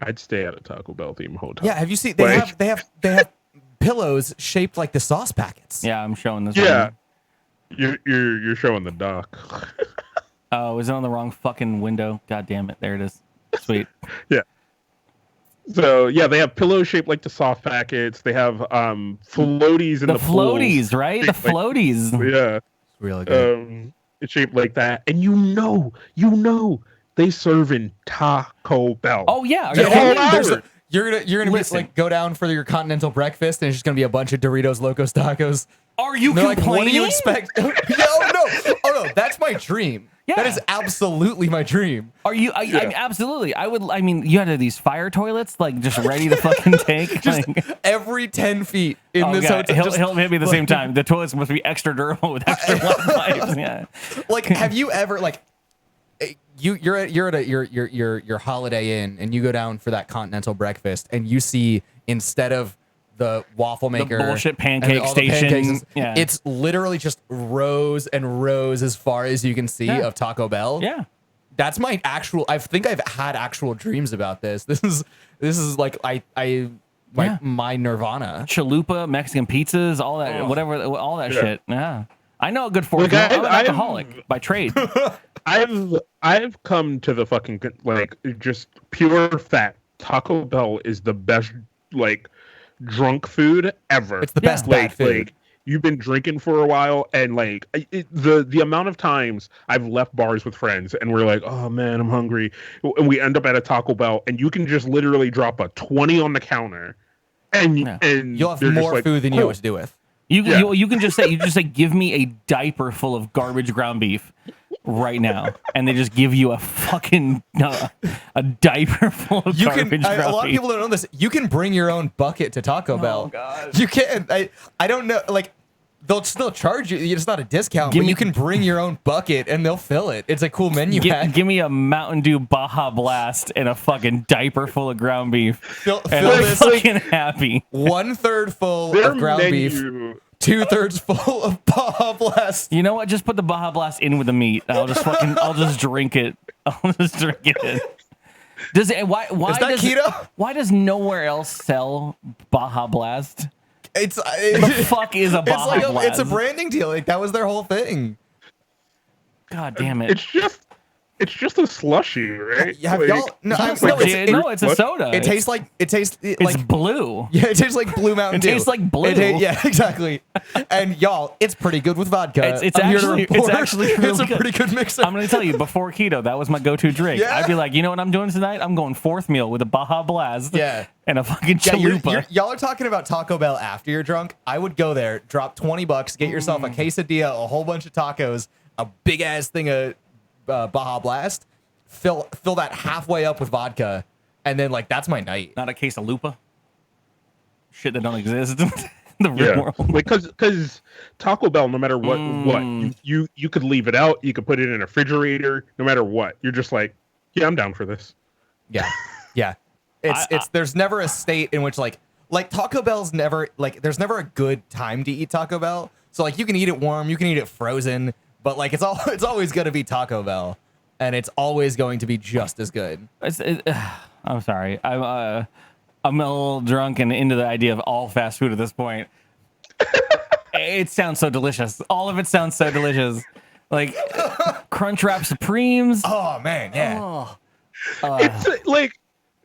I'd stay at a Taco Bell themed hotel. yeah, have you seen? Like- They have pillows shaped like the sauce packets. Yeah, I'm showing this. Yeah. one. You're showing the doc. Oh, is it on the wrong fucking window? God damn it! There it is. Sweet. Yeah. So yeah, they have pillows shaped like the soft packets. They have floaties in the floaties, pools. right? The floaties. Yeah, Really good. it's shaped like that, and you know, they serve in Taco Bell. Oh yeah, are Yeah, you They're kidding all me? hours. you're gonna Listen. like go down for your continental breakfast, and it's just gonna be a bunch of Doritos Locos Tacos. Are you And they're like, complaining? what do you expect? No, oh no, that's my dream. Yeah. That is absolutely my dream. Are you? I mean, absolutely. I would. I mean, you had these fire toilets, like just ready to fucking take. Just like, every 10 feet in oh, this God. hotel. He'll hit me at the same time. The toilets must be extra durable with extra long pipes. Yeah. Like, have you ever like you're at your Holiday Inn and you go down for that continental breakfast and you see instead of the waffle maker, bullshit and pancake all the station. pancakes, Yeah. it's literally just rows and rows as far as you can see of Taco Bell. Yeah. That's my actual. I think I've had actual dreams about this. This is like my nirvana. Chalupa, Mexican pizzas, all that, whatever, all that shit. Yeah. I know a good fork. Look, I'm an alcoholic by trade. I've come to the fucking like just pure fact. Taco Bell is the best like drunk food ever. It's the best like, bad food. Like you've been drinking for a while, and like the amount of times I've left bars with friends, and we're like, oh man, I'm hungry, and we end up at a Taco Bell, and you can just literally drop a 20 on the counter, and You'll have they're just more like, food than you know "Oh." what to do with. You can just say give me a diaper full of garbage ground beef right now, and they just give you a fucking a diaper full of garbage ground A lot of beef. people don't know this. You can bring your own bucket to Taco Bell. God. You can. I don't know. Like they'll still charge you. It's not a discount, Give but me- you can bring your own bucket and they'll fill it. It's a cool menu hack. Give me a Mountain Dew Baja Blast and a fucking diaper full of ground beef, Fill and I'm this fucking happy. 1/3 full Their of ground beef, menu- 2/3 full of Baja Blast. You know what? Just put the Baja Blast in with the meat. I'll just drink it. I'll just drink it. Does it? Why Is that does keto? Why does nowhere else sell Baja Blast? It's The fuck is a Baja it's like Blast? it's a branding deal. Like that was their whole thing. God damn it! It's just a slushy, right? Have Like, y'all? No, It's no, not it's, legit. No, it's a soda. it tastes like It's blue. yeah, it tastes like Blue Mountain It Dew. tastes like blue. Yeah, exactly. And y'all, it's pretty good with vodka. It's I'm here to actually- report. it's actually really it's a good. pretty good mixer. I'm gonna tell you, before keto, that was my go-to drink. Yeah. I'd be like, you know what I'm doing tonight? I'm going fourth meal with a Baja Blast. Yeah. And a fucking Yeah, chalupa. y'all are talking about Taco Bell after you're drunk. I would go there, drop $20, get yourself a quesadilla, a whole bunch of tacos, a big ass thing of Baja Blast, fill that halfway up with vodka, and then like that's my night. Not a case of lupa. Shit that don't exist in the real Yeah, world. like because Taco Bell, no matter what, you could leave it out, you could put it in a refrigerator, no matter what. You're just like, yeah, I'm down for this. Yeah, yeah. It's there's never a state in which like Taco Bell's never like there's never a good time to eat Taco Bell. So like you can eat it warm, you can eat it frozen, but like it's always gonna be Taco Bell, and it's always going to be just as good. I'm sorry. I'm a little drunk and into the idea of all fast food at this point. It sounds so delicious. All of it sounds so delicious. Like Crunchwrap Supremes. Oh man, yeah. It's like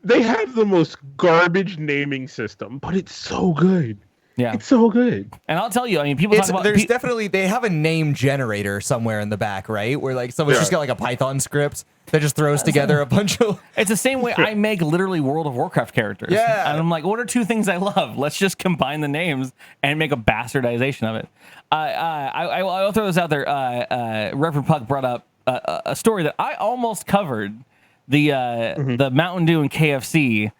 they have the most garbage naming system, but it's so good. Yeah. It's so good. And I'll tell you, I mean, people talk about There's definitely they have a name generator somewhere in the back, right? Where like someone's just got like a Python script that just throws together a bunch of. it's the same way I make literally World of Warcraft characters. Yeah. And I'm like, what are two things I love? Let's just combine the names and make a bastardization of it. I'll throw this out there. Reverend Puck brought up a story that I almost covered. The Mountain Dew and KFC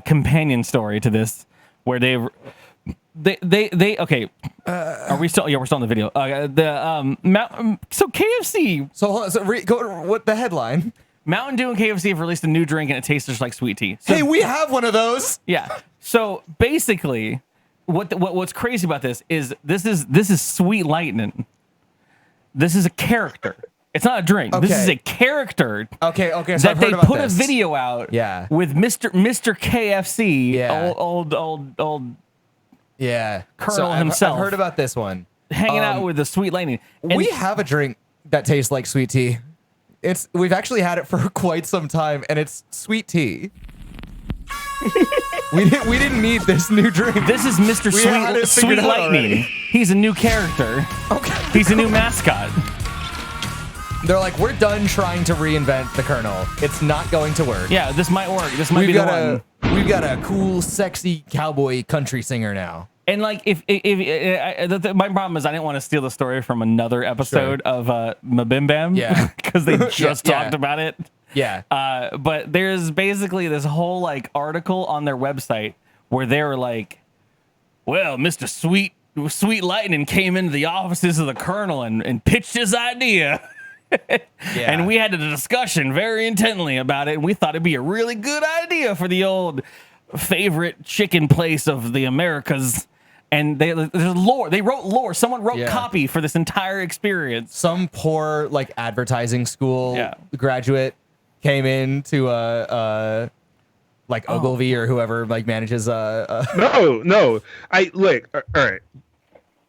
companion story to this, where they okay. Are we still? Yeah, we're still in the video. So KFC. So hold on, go what the headline? Mountain Dew and KFC have released a new drink and it tastes just like sweet tea. So, Hey, we have one of those. yeah. So basically, what's crazy about this is Sweet Lightning. This is a character. It's not a drink. This is Okay. a character. Okay. So That I've they heard about put this. a video out. Yeah. With Mr. KFC. Yeah. Old Yeah. Colonel I've himself. heard about this one. hanging out with the Sweet Lightning. And We have a drink that tastes like sweet tea. We've actually had it for quite some time, and it's sweet tea. We didn't need this new drink. This is Mr. We had it Sweet figured out Lightning. already. He's a new character. Okay. He's a new mascot. They're like, we're done trying to reinvent the Colonel. It's not going to work. Yeah, this might work. This might be the one. We've got a cool, sexy cowboy country singer now. And like, if my problem is I didn't want to steal the story from another episode of Mabim Bam. Yeah. Because they just Yeah. talked about it. Yeah. But there's basically this whole like article on their website where they were like, well, Mr. Sweet Lightning came into the offices of the Colonel and pitched his idea. And we had a discussion very intently about it, and we thought it'd be a really good idea for the old favorite chicken place of the Americas. And there's lore. They wrote lore. Someone wrote copy for this entire experience. Some poor like advertising school graduate came into like Ogilvy or whoever like manages No. I look. All right.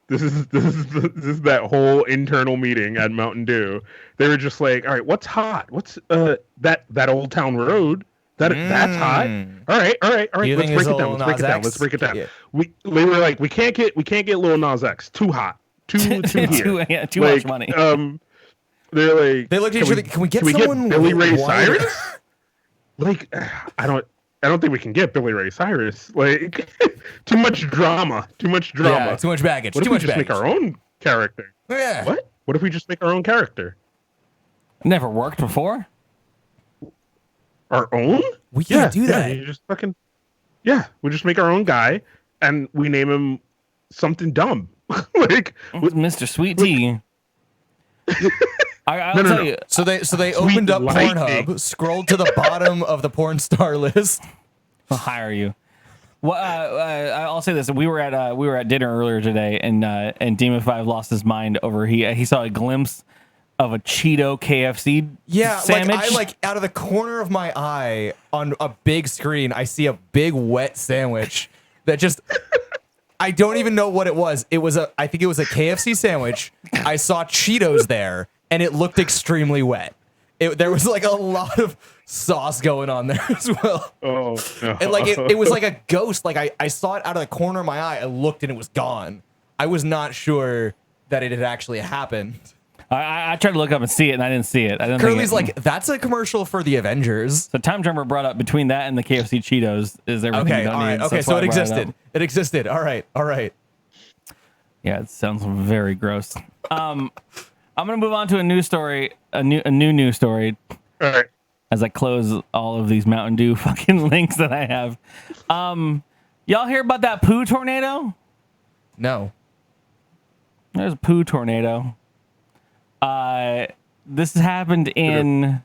This is that whole internal meeting at Mountain Dew. They were just like, all right, what's hot? What's that Old Town Road? That's hot. All right. You Let's think break it's it down. Lil Let's break it Nas down. X? Let's break it down. Yeah. They were like, we can't get Lil Nas X. Too hot. Too here. Too much money. They're like, They looked at each other. Can we get someone Billy Ray whiter? Cyrus? Like, I don't think we can get Billy Ray Cyrus. Like, too much drama. Yeah, too much baggage. What too if we much just baggage. make our own character? Yeah. What? What if we just make our own character? Never worked before. Our own? We can't do that. Yeah, you just fucking. Yeah, we just make our own guy, and we name him something dumb. Like Mr. Sweet Tea. I'll tell you. So they opened up Lightning. Pornhub, scrolled to the bottom of the porn star list. I'll hire you. Well, I'll say this: we were at dinner earlier today, and Demon 5 lost his mind over he saw a glimpse of a Cheeto KFC sandwich. I like out of the corner of my eye on a big screen, I see a big wet sandwich that just. I don't even know what it was. I think it was a KFC sandwich. I saw Cheetos there, and it looked extremely wet. There was like a lot of sauce going on there as well. Oh, no. And like it was like a ghost. Like I saw it out of the corner of my eye. I looked and it was gone. I was not sure that it had actually happened. I tried to look up and see it, and I didn't see it. I didn't Curly's think like, that's a commercial for the Avengers. So Time Jumper brought up between that and the KFC Cheetos is everything you Okay, don't all need. right. Okay, that's so why it I brought existed. It existed. All right. Yeah, it sounds very gross. I'm gonna move on to a new story, a new story. All right. As I close all of these Mountain Dew fucking links that I have. Y'all hear about that poo tornado? No. There's a poo tornado. This has happened in.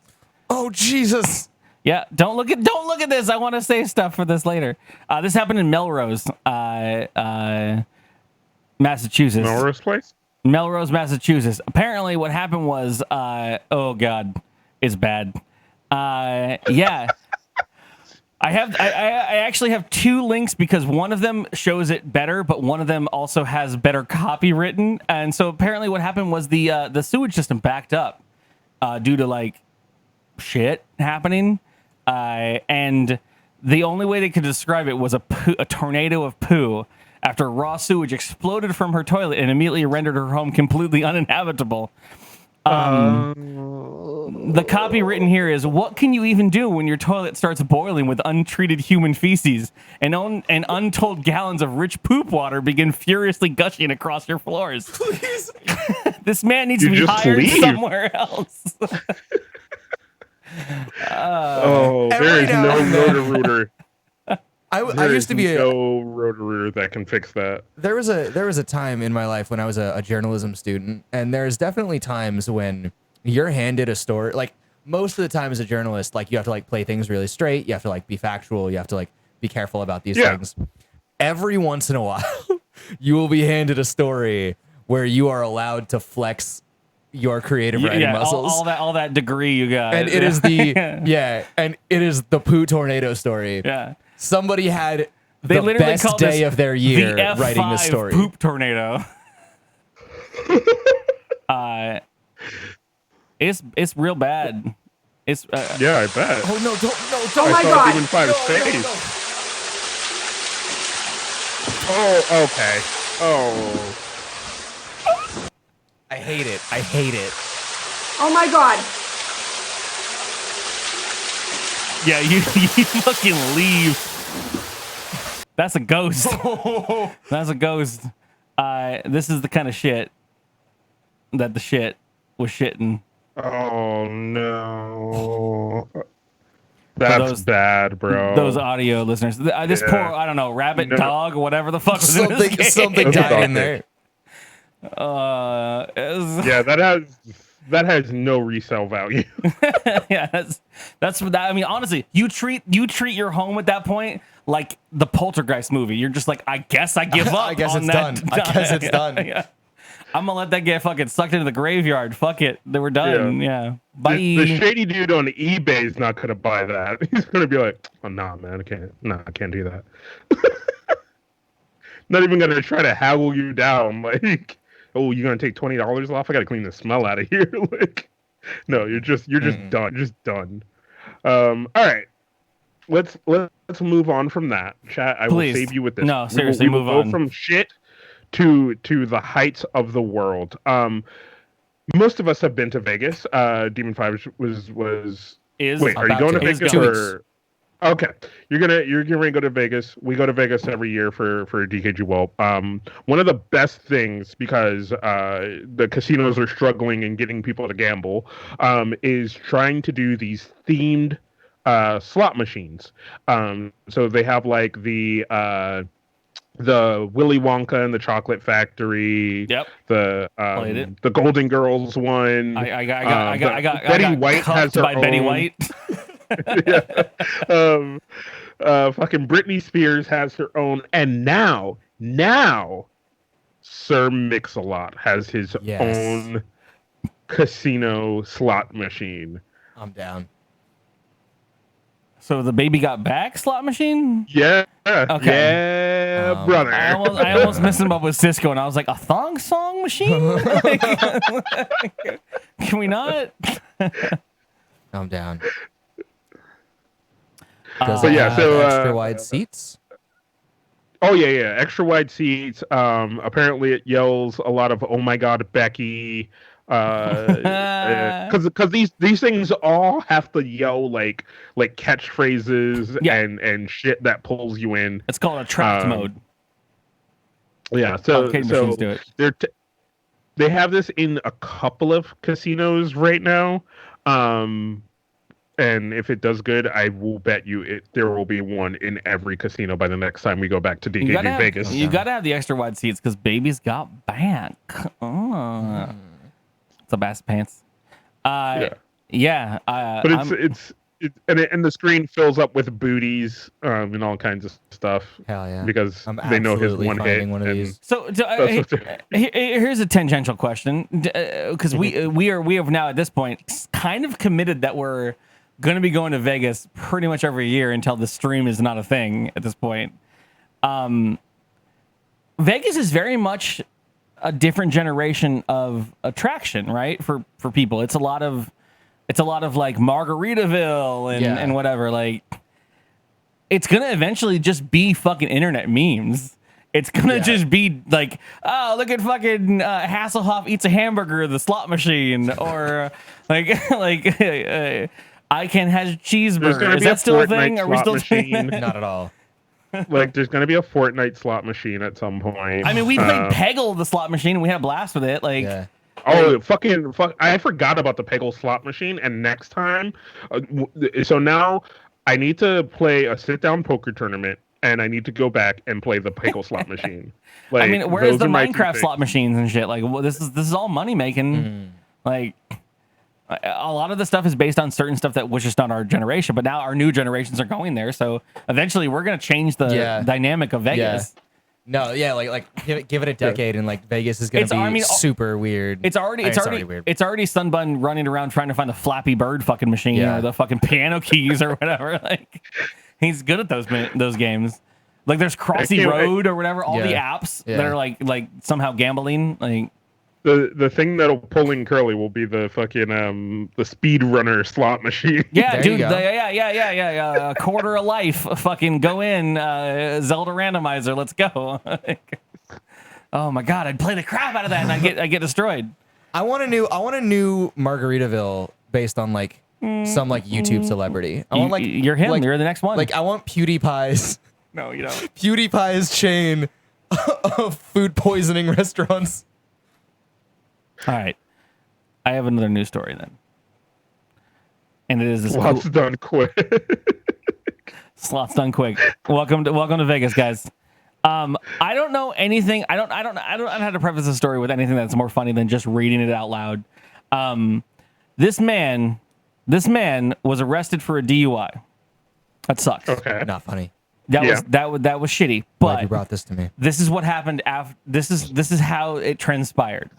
Oh Jesus! Yeah, don't look at this. I want to say stuff for this later. This happened in Melrose, Massachusetts. Melrose Place? Melrose, Massachusetts. Apparently, what happened was, oh god, it's bad. Yeah. I actually have two links because one of them shows it better, but one of them also has better copy written. And so apparently what happened was the sewage system backed up due to like shit happening. And the only way they could describe it was a tornado of poo after raw sewage exploded from her toilet and immediately rendered her home completely uninhabitable. The copy written here is, what can you even do when your toilet starts boiling with untreated human feces and untold gallons of rich poop water begin furiously gushing across your floors? Please. This man needs You to be just hired leave. somewhere else. There is no Roto-Rooter. I used to be no Roto-Rooter that can fix that. There was a time in my life when I was a journalism student, and there's definitely times when you're handed a story. Like most of the time as a journalist, like you have to like play things really straight. You have to like be factual. You have to like be careful about these things. Every once in a while, you will be handed a story where you are allowed to flex your creative writing muscles. All that degree you got. And it is and it is the poo tornado story. Yeah. Somebody had They the literally best called day this of their year the F5 writing this story. Poop tornado. It's real bad. It's Yeah, I bet. Oh no! Don't! Oh my I saw God. Demon 5's face. Oh, okay. Oh. I hate it. I hate it. Oh my god. Yeah, you fucking leave. That's a ghost. That's a ghost. This is the kind of shit that the shit was shitting. Oh no. That's those- bad, bro. Those audio listeners. This Yeah. poor, I don't know, rabbit, No. dog, or whatever the fuck was in this game. Something died in there. Yeah, that has no resale value. Yeah, that's that. I mean, honestly, you treat your home at that point like the Poltergeist movie. You're just like, I guess I give up. I guess on it's that. done. I guess it's done. Yeah. I'm gonna let that get fucking sucked into the graveyard. Fuck it, they were done. Yeah, bye. The shady dude on eBay is not gonna buy that. He's gonna be like, "Oh nah, man, I can't do that." Not even gonna try to haggle you down. Like, oh, you're gonna take $20 off? I gotta clean the smell out of here. Like, no, you're just done. Just done. All right. Let's move on from that. Chat. I Please. will save you with this. No, seriously, we will move go on. from shit to the heights of the world. Most of us have been to Vegas. Demon 5 was. Is Wait, are you about going to to. Is Vegas going. or? Okay, you're getting ready to go to Vegas. We go to Vegas every year for dkgWELP. One of the best things, because the casinos are struggling and getting people to gamble, is trying to do these themed slot machines. So they have like the Willy Wonka and the Chocolate Factory. Yep. Played it. The Golden Girls one. I got Betty White has cuffed her by Betty own. White. Yeah. Fucking Britney Spears has her own, and now Sir Mix-a-Lot has his Yes. own casino slot machine. I'm down. So the baby got back slot machine. Yeah, Okay. yeah, brother. I almost messed him up with Cisco, and I was like, a thong song machine? Like, can we not? I'm down. Uh, Does But it yeah, have so, extra wide seats? Oh yeah, extra wide seats. Apparently it yells a lot of "Oh my God, Becky," because these things all have to yell like catchphrases Yeah. and shit that pulls you in. It's called a trapped mode. Yeah, so Arcade machines do it. They have this in a couple of casinos right now. And if it does good, I will bet you there will be one in every casino by the next time we go back to DKG Vegas. You gotta have the extra wide seats because baby's got back. Oh. It's a bass pants. Yeah. But and the screen fills up with booties and all kinds of stuff. Hell yeah. Because I'm they know his absolutely one hit. finding one of and- these. So That's what here's a tangential question, because we have now at this point kind of committed that we're going to be going to Vegas pretty much every year until the stream is not a thing at this point. Vegas is very much a different generation of attraction, right? For people, it's a lot of like Margaritaville and whatever. Like, it's gonna eventually just be fucking internet memes. It's gonna just be like, oh, look at fucking Hasselhoff eats a hamburger, the slot machine, or like Icahn has a cheeseburger. Is that still a thing? Are we still doing that? Not at all. Like, there's going to be a Fortnite slot machine at some point. I mean, we played Peggle, the slot machine, and we had a blast with it. Like, Yeah. Oh, I forgot about the Peggle slot machine. And next time, so now I need to play a sit-down poker tournament, and I need to go back and play the Peggle slot machine. Like, I mean, where's those the are my two Minecraft things. slot machines and shit? Like, well, this is all money making. Like, a lot of the stuff is based on certain stuff that was just not our generation, but now our new generations are going there. So eventually, we're gonna change the dynamic of Vegas. No, yeah, like give it a decade, and like Vegas is gonna be super weird. It's already weird. It's already Sunbun running around trying to find the Flappy Bird fucking machine or the fucking piano keys or whatever. Like, he's good at those games. Like, there's Crossy Road or whatever. All the apps that are like somehow gambling. Like, The thing that'll pull in Curly will be the fucking the speed runner slot machine. Yeah, There dude. you go. Yeah. A quarter of life. Fucking go in. Zelda randomizer. Let's go. Oh my god, I'd play the crap out of that, and I get destroyed. I want a new Margaritaville based on like some like YouTube celebrity. I want like You're him. like- You're the next one. Like I want PewDiePie's no, you don't. PewDiePie's chain of food poisoning restaurants. All right, I have another news story then, and it is this Slots cool, done quick. slots done quick. Welcome to Vegas, guys. I don't know anything. I don't know how to preface the story with anything that's more funny than just reading it out loud. This man was arrested for a DUI. That sucks. Okay. Not funny. That Yeah. was shitty. Glad But you brought this to me. this is what happened after. This is how it transpired.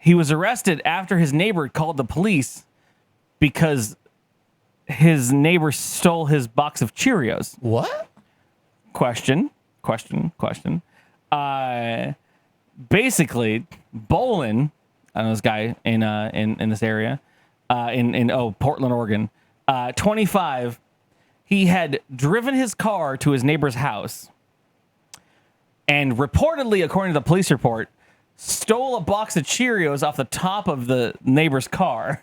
He was arrested after his neighbor called the police because his neighbor stole his box of Cheerios. What? Question. Basically, Bolin, I know this guy in this area, in Portland, Oregon, 25. He had driven his car to his neighbor's house, and reportedly, according to the police report, stole a box of Cheerios off the top of the neighbor's car.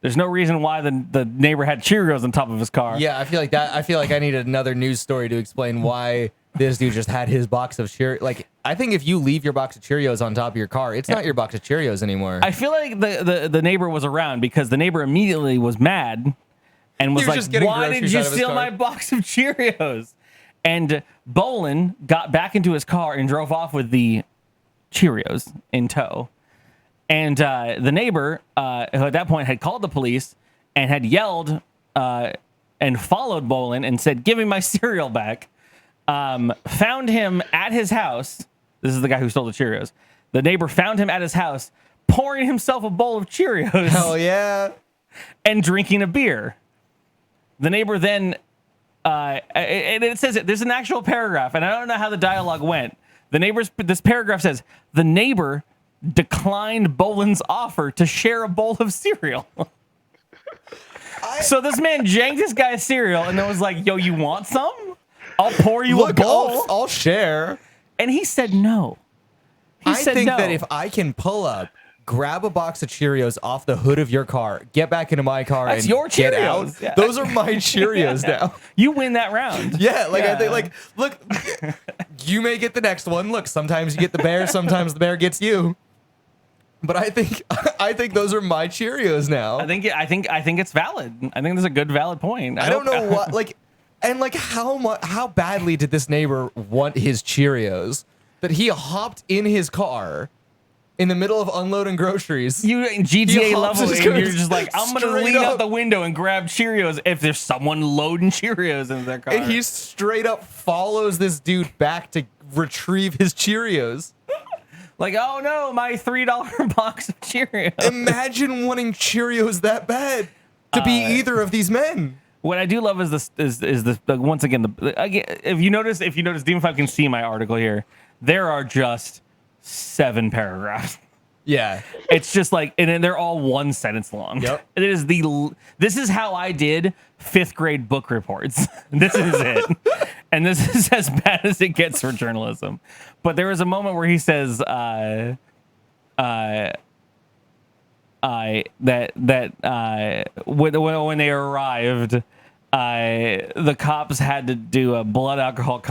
There's no reason why the neighbor had Cheerios on top of his car. Yeah, I feel like that. I feel like I need another news story to explain why this dude just had his box of Cheerios. Like, I think if you leave your box of Cheerios on top of your car, it's not your box of Cheerios anymore. I feel like the neighbor was around because the neighbor immediately was mad and was He was like, just getting why did groceries you out of his steal car." my box of Cheerios? And Bolin got back into his car and drove off with the Cheerios in tow. And the neighbor, who at that point had called the police and had yelled and followed Bolin and said, "Give me my cereal back," found him at his house. This is the guy who stole the Cheerios. The neighbor found him at his house, pouring himself a bowl of Cheerios Hell yeah. and drinking a beer. The neighbor then, and it says it, there's an actual paragraph, and I don't know how the dialogue went. This paragraph says, the neighbor declined Bolin's offer to share a bowl of cereal. So this man janked this guy's cereal and then was like, yo, you want some? I'll pour you a Look, bowl. I'll share. And he said no. He I said think no. that if I can pull up, grab a box of Cheerios off the hood of your car, get back into my car, That's and your get Cheerios. out, Yeah. those are my Cheerios now. You win that round. Yeah, like I think, Yeah. like, look, you may get the next one. Look, sometimes you get the bear, sometimes the bear gets you. But I think those are my Cheerios now. I think it's valid. I think there's a good valid point. I don't know what, like, and like how badly did this neighbor want his Cheerios that he hopped in his car in the middle of unloading groceries. You in He GTA hops level, his and you're cars just like, I'm gonna straight lean up. out the window and grab Cheerios if there's someone loading Cheerios in their car. And he straight up follows this dude back to retrieve his Cheerios. like, oh no, my $3 box of Cheerios. Imagine wanting Cheerios that bad to be either of these men. What I do love is this once again if you notice Demon 5 can see my article here. There are just 7 paragraphs. Yeah. It's just like, and then they're all one sentence long. Yep. This is how I did 5th grade book reports. This is it. And this is as bad as it gets for journalism. But there is a moment where he says, when they arrived, the cops had to do a blood alcohol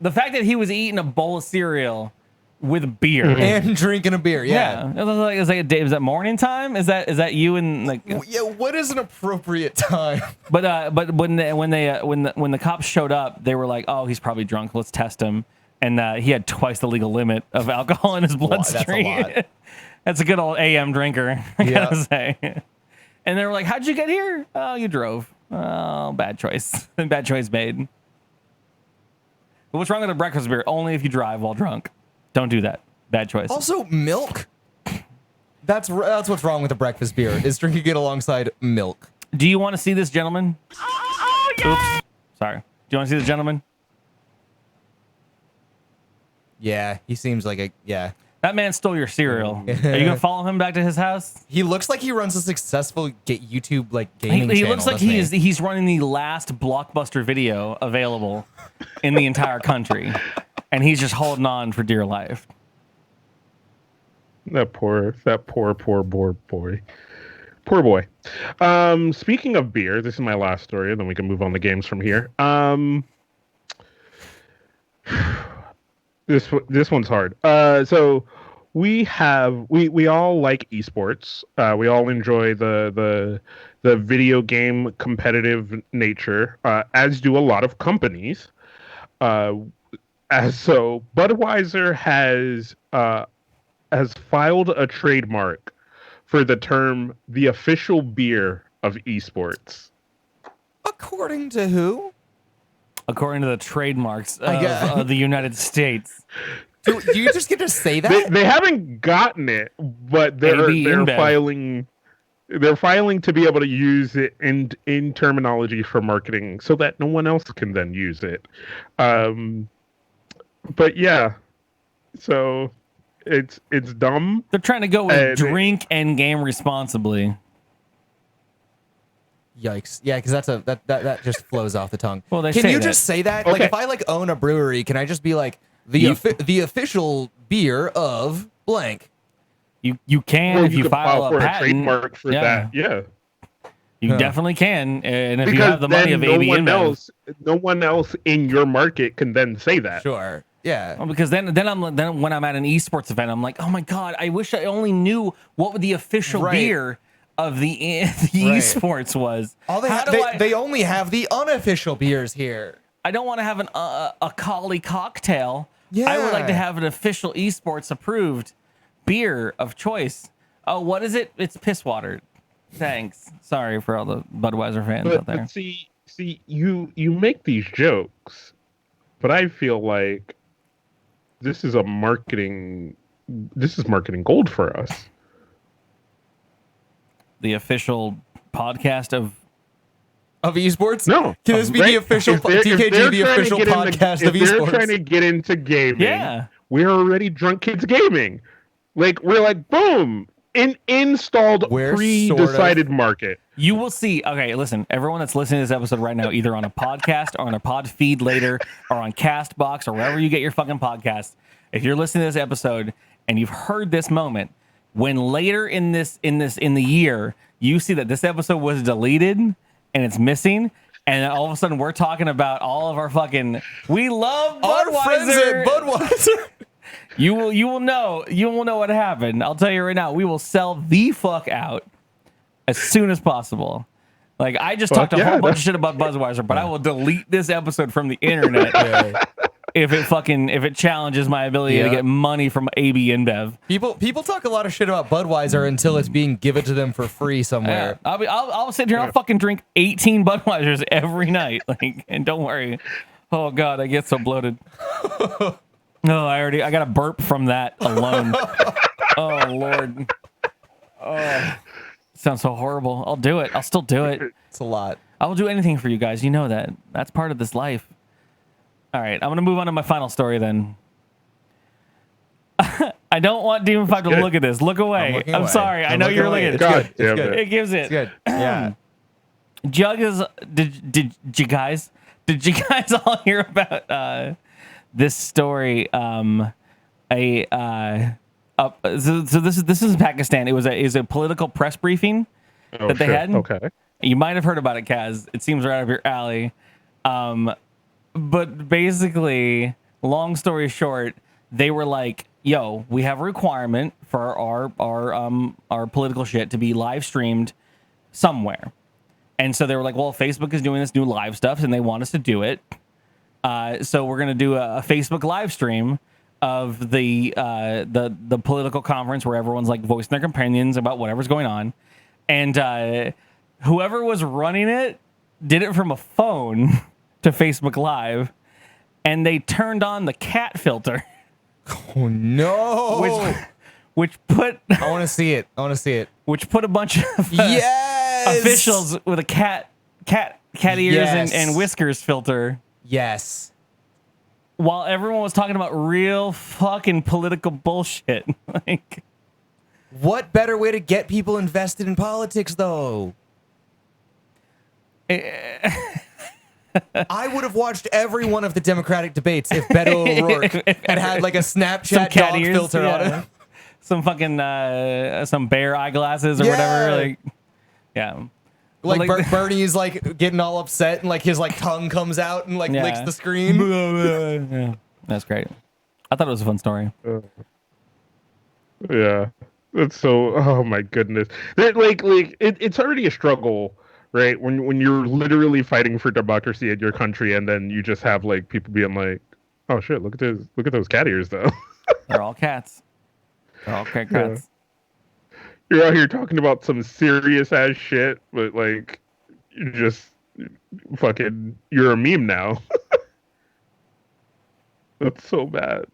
the fact that he was eating a bowl of cereal with beer. And drinking a beer. Yeah. Yeah, it was like is that morning time? Is that you and like? Yeah, what is an appropriate time? But when the cops showed up, they were like, oh, he's probably drunk. Let's test him. And he had twice the legal limit of alcohol in his bloodstream. That's a lot. That's a good old AM drinker, I Yeah. gotta say. And they were like, how'd you get here? Oh, you drove. Oh, bad choice. Bad choice made. But what's wrong with a breakfast beer? Only if you drive while drunk. Don't do that. Bad choice. Also, milk. That's what's wrong with a breakfast beer, is drinking it alongside milk. Do you want to see this gentleman? Oh, yeah. Oops. Sorry. Do you want to see this gentleman? Yeah, he seems like a yeah. That man stole your cereal. Are you gonna follow him back to his house? He looks like he runs a successful YouTube like gaming He channel. looks like doesn't he? he's running the last blockbuster video available in the entire country, and he's just holding on for dear life. That poor boy. Poor boy. Speaking of beer, this is my last story, and then we can move on to games from here. This one's hard. So we all like esports. We all enjoy the video game competitive nature, as do a lot of companies. So Budweiser has filed a trademark for the term "the official beer of esports." According to who? According to the trademarks of the United States. Do you just get to say that? They haven't gotten it, but they're filing. They're filing to be able to use it in terminology for marketing, so that no one else can then use it. But yeah, so it's dumb. They're trying to go with drink and game responsibly. Yikes! Yeah, because that just flows off the tongue. Well, they can say you that. just say that? Okay. Like, if I own a brewery, can I just be like the official beer of blank? You can Or if you could file for a patent. trademark for that. Yeah, You definitely can, and if because you have the money then of AB no one else in your market can then say that. Sure. Yeah. Well, because then when I'm at an esports event, I'm like, oh my god, I wish I only knew what the official Right. beer of the esports was. They only have the unofficial beers here. I don't want to have a Kali cocktail. Yeah. I would like to have an official esports approved beer of choice. Oh, what is it? It's piss water. Thanks. Sorry for all the Budweiser fans out there. But see, you make these jokes, but I feel like this is marketing gold for us. The official podcast of esports? No. Can this be the official DKG, the official podcast of esports? If they're esports? trying to get into gaming, Yeah. we're already Drunk Kids Gaming. We're like, boom, installed We're pre-decided market. You will see. Okay, listen, everyone that's listening to this episode right now, either on a podcast or on a pod feed later, or on Castbox or wherever you get your fucking podcasts. If you're listening to this episode and you've heard this moment, when later in the year you see that this episode was deleted and it's missing, and then all of a sudden we're talking about all of our fucking we love Budweiser. Our friends at Budweiser. You will know what happened. I'll tell you right now, we will sell the fuck out as soon as possible. Like, I just talked a whole bunch of shit about Budweiser, but I will delete this episode from the internet if it challenges my ability to get money from AB InBev. People talk a lot of shit about Budweiser until it's being given to them for free somewhere. Yeah. I'll sit here and I'll fucking drink 18 Budweisers every night. And don't worry. Oh god, I get so bloated. No, I got a burp from that alone. Oh Lord. Oh, sounds so horrible. I'll do it. I'll still do it. It's a lot. I will do anything for you guys. You know that. That's part of this life. All right, I'm gonna move on to my final story then. I don't want Demon 5 to look at this. Look away. I'm sorry. I know you're looking at it. God It's damn good. it. It gives it. It's good. Yeah. Jug is. Did you guys all hear about this story? So this is Pakistan. It was a political press briefing that they had. Okay. You might have heard about it, Kaz. It seems right up your alley. But basically, long story short, they were like, "Yo, we have a requirement for our political shit to be live streamed somewhere." And so they were like, "Well, Facebook is doing this new live stuff, and they want us to do it. So we're gonna do a Facebook live stream of the political conference where everyone's like voicing their opinions about whatever's going on." And whoever was running it did it from a phone to Facebook Live, and they turned on the cat filter. Oh no! Which put I want to see it. which put a bunch of Yes. officials with a cat ears Yes. and whiskers filter Yes. while everyone was talking about real fucking political bullshit. Like, What better way to get people invested in politics, though? I would have watched every one of the Democratic debates if Beto O'Rourke had had like a Snapchat cat dog ears, filter on yeah. it. Some fucking some bear eyeglasses or Yeah. whatever. Like, yeah. Like, Like- Bernie's like getting all upset and like his like tongue comes out and like Yeah. licks the screen. Yeah. That's great. I thought it was a fun story. Yeah, that's so. Oh my goodness, it's already a struggle, right? When you're literally fighting for democracy in your country, and then you just have like people being like, "Oh shit, look at those cat ears, though." They're all cats. They're all cats. You're out here talking about some serious ass shit, but like, you just you're a meme now. That's so bad.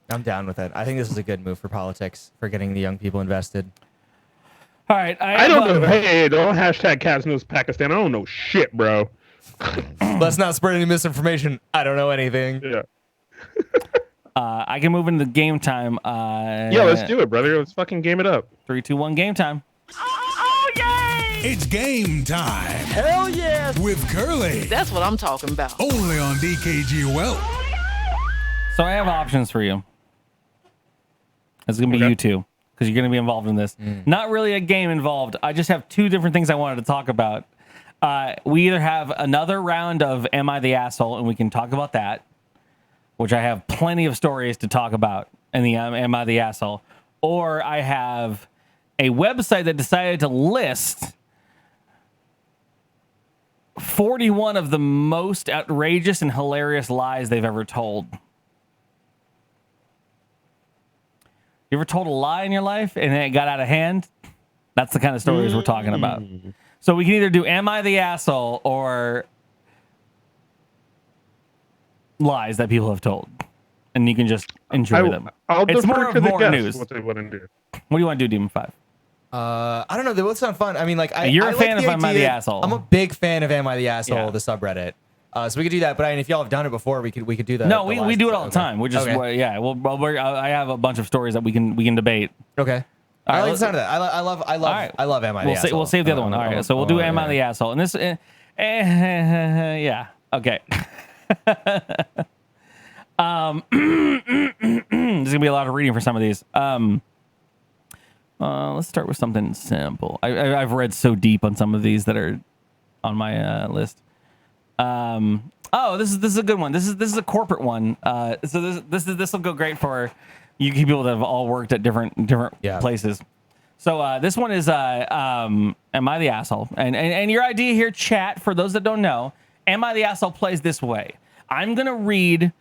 I'm down with it. I think this is a good move for politics, for getting the young people invested. All right. I don't know. Hey, don't hashtag cats knows Pakistan. I don't know shit, bro. Let's not spread any misinformation. I don't know anything. Yeah. I can move into the game time. Yeah, let's do it, brother. Let's fucking game it up. 3, 2, 1, game time. It's game time Hell yeah. with Curly. That's what I'm talking about. Only on dkgWELP. So I have options for you. It's going to be Okay. you two, because you're going to be involved in this. Not really a game involved. I just have two different things I wanted to talk about. We either have another round of Am I the Asshole, and we can talk about that, which I have plenty of stories to talk about in the Am I the Asshole, or I have a website that decided to list 41 of the most outrageous and hilarious lies they've ever told. You ever told a lie in your life and it got out of hand? That's the kind of stories we're talking about. So we can either do Am I the Asshole or lies that people have told. And you can just enjoy them. I'll It's defer more to of the more guests news. what they want to do. What do you want to do, Demon 5? I don't know. They both sound fun. I mean, like, You're I a fan like of Am I the idea- Asshole. I'm a big fan of Am I the Asshole, Yeah. the subreddit. So we could do that. But I mean, if y'all have done it before, we could do that. No, we do it all the time. We're just, Okay. yeah. I have a bunch of stories that we can debate. Okay. All I right, like the sound of that. I love Am I the We'll Asshole. save the other one. All right, so we'll do Am I the Asshole? And this, yeah, okay. There's gonna be a lot of reading for some of these. Let's start with something simple. I've read so deep on some of these that are on my list. Oh, this is a good one. This is a corporate one. So this will go great for you people that have all worked at different places. So this one is Am I the Asshole? And your idea here, chat, for those that don't know, Am I the Asshole plays this way. I'm gonna read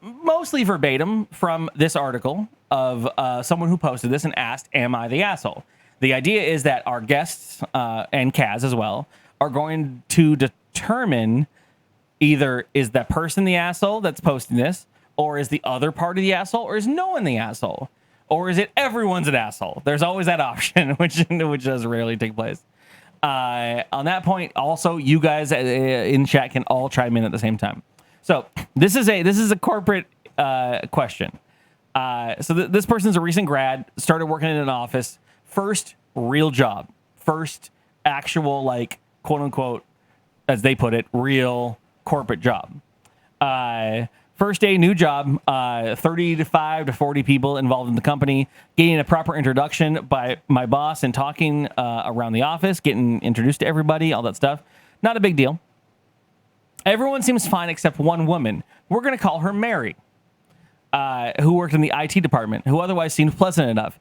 mostly verbatim from this article of someone who posted this and asked, Am I the Asshole? The idea is that our guests and Kaz as well are going to determine either is that person the asshole that's posting this, or is the other party the asshole, or is no one the asshole, or is it everyone's an asshole? There's always that option, which does rarely take place. On that point, also, you guys in chat can all chime in at the same time. So this is a corporate question. So this person's a recent grad, started working in an office, first real job, first actual, like, quote unquote, as they put it, real corporate job. First day, new job, 35 to 40 people involved in the company, getting a proper introduction by my boss and talking around the office, getting introduced to everybody, all that stuff. Not a big deal. Everyone seems fine except one woman. We're going to call her Mary, who worked in the IT department, who otherwise seemed pleasant enough.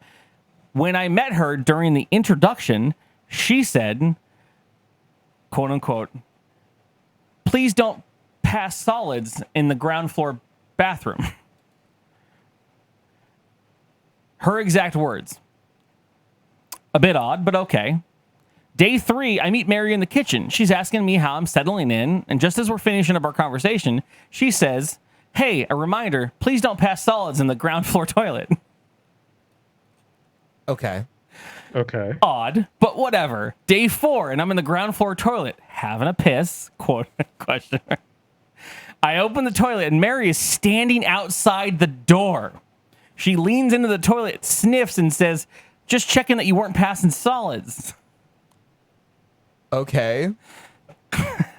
When I met her during the introduction, she said, quote unquote, please don't pass solids in the ground floor bathroom. Her exact words. A bit odd, but okay. Day 3, I meet Mary in the kitchen. She's asking me how I'm settling in, and just as we're finishing up our conversation, she says, hey, a reminder, please don't pass solids in the ground floor toilet. Okay. Okay. Odd, but whatever. Day 4, and I'm in the ground floor toilet, having a piss, quote, question. I open the toilet and Mary is standing outside the door. She leans into the toilet, sniffs, and says, "Just checking that you weren't passing solids." Okay.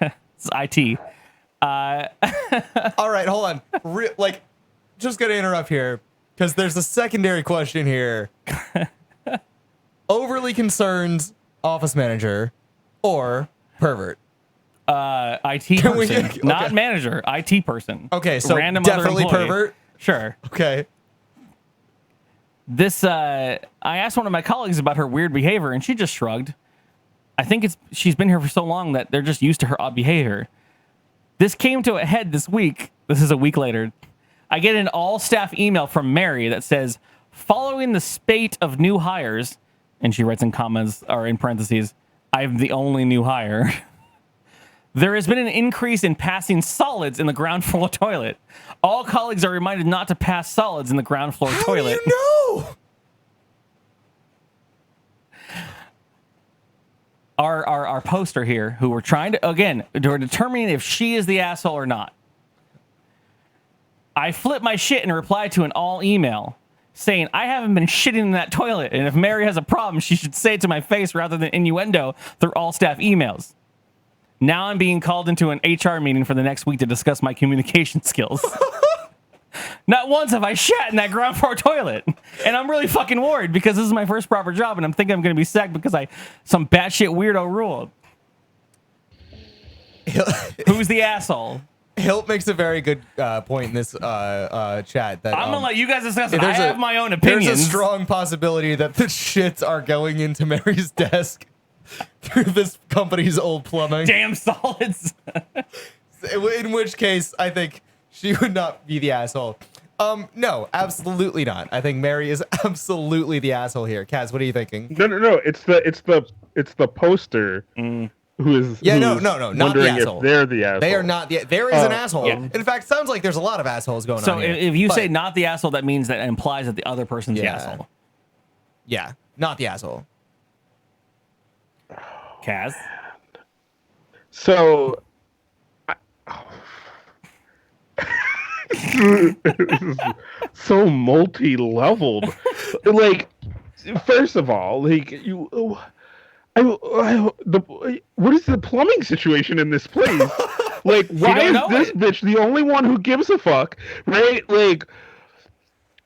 It's IT. All right, hold on. Just gonna interrupt here because there's a secondary question here. Overly concerned office manager or pervert? IT Can we- person, okay. not manager. IT person. Okay, so Random other definitely employee. pervert. Sure. Okay. This I asked one of my colleagues about her weird behavior, and she just shrugged. I think she's been here for so long that they're just used to her odd behavior. This came to a head this week. This is a week later. I get an all-staff email from Mary that says, "Following the spate of new hires," and she writes in comments or in parentheses, "I'm the only new hire." "There has been an increase in passing solids in the ground floor toilet. All colleagues are reminded not to pass solids in the ground floor toilet." Do you know? Our poster here, who we're trying to, again, we're determining if she is the asshole or not. I flip my shit and reply to an all email saying, "I haven't been shitting in that toilet, and if Mary has a problem, she should say it to my face rather than innuendo through all staff emails. Now I'm being called into an HR meeting for the next week to discuss my communication skills." Not once have I shat in that ground floor toilet. And I'm really fucking worried because this is my first proper job and I'm thinking I'm going to be sacked because some batshit weirdo rule. Who's the asshole? Hilt makes a very good point in this chat. That I'm going to let you guys discuss it. I there's have my own opinions. There's a strong possibility that the shits are going into Mary's desk through this company's old plumbing. Damn solids. In which case, I think she would not be the asshole. No, absolutely not. I think Mary is absolutely the asshole here. Kaz, what are you thinking? No. It's the poster who is No, not the wondering asshole. if they're the asshole. They are not the. There is an asshole. yeah. In fact, sounds like there's a lot of assholes going So on here. if you But- say not the asshole, that means that implies that the other person's the Yeah. asshole. yeah, not the asshole. Kaz? So, so multi-leveled. Like, first of all, like what is the plumbing situation in this place? Like, why don't is know this it. bitch the only one who gives a fuck? Right? Like,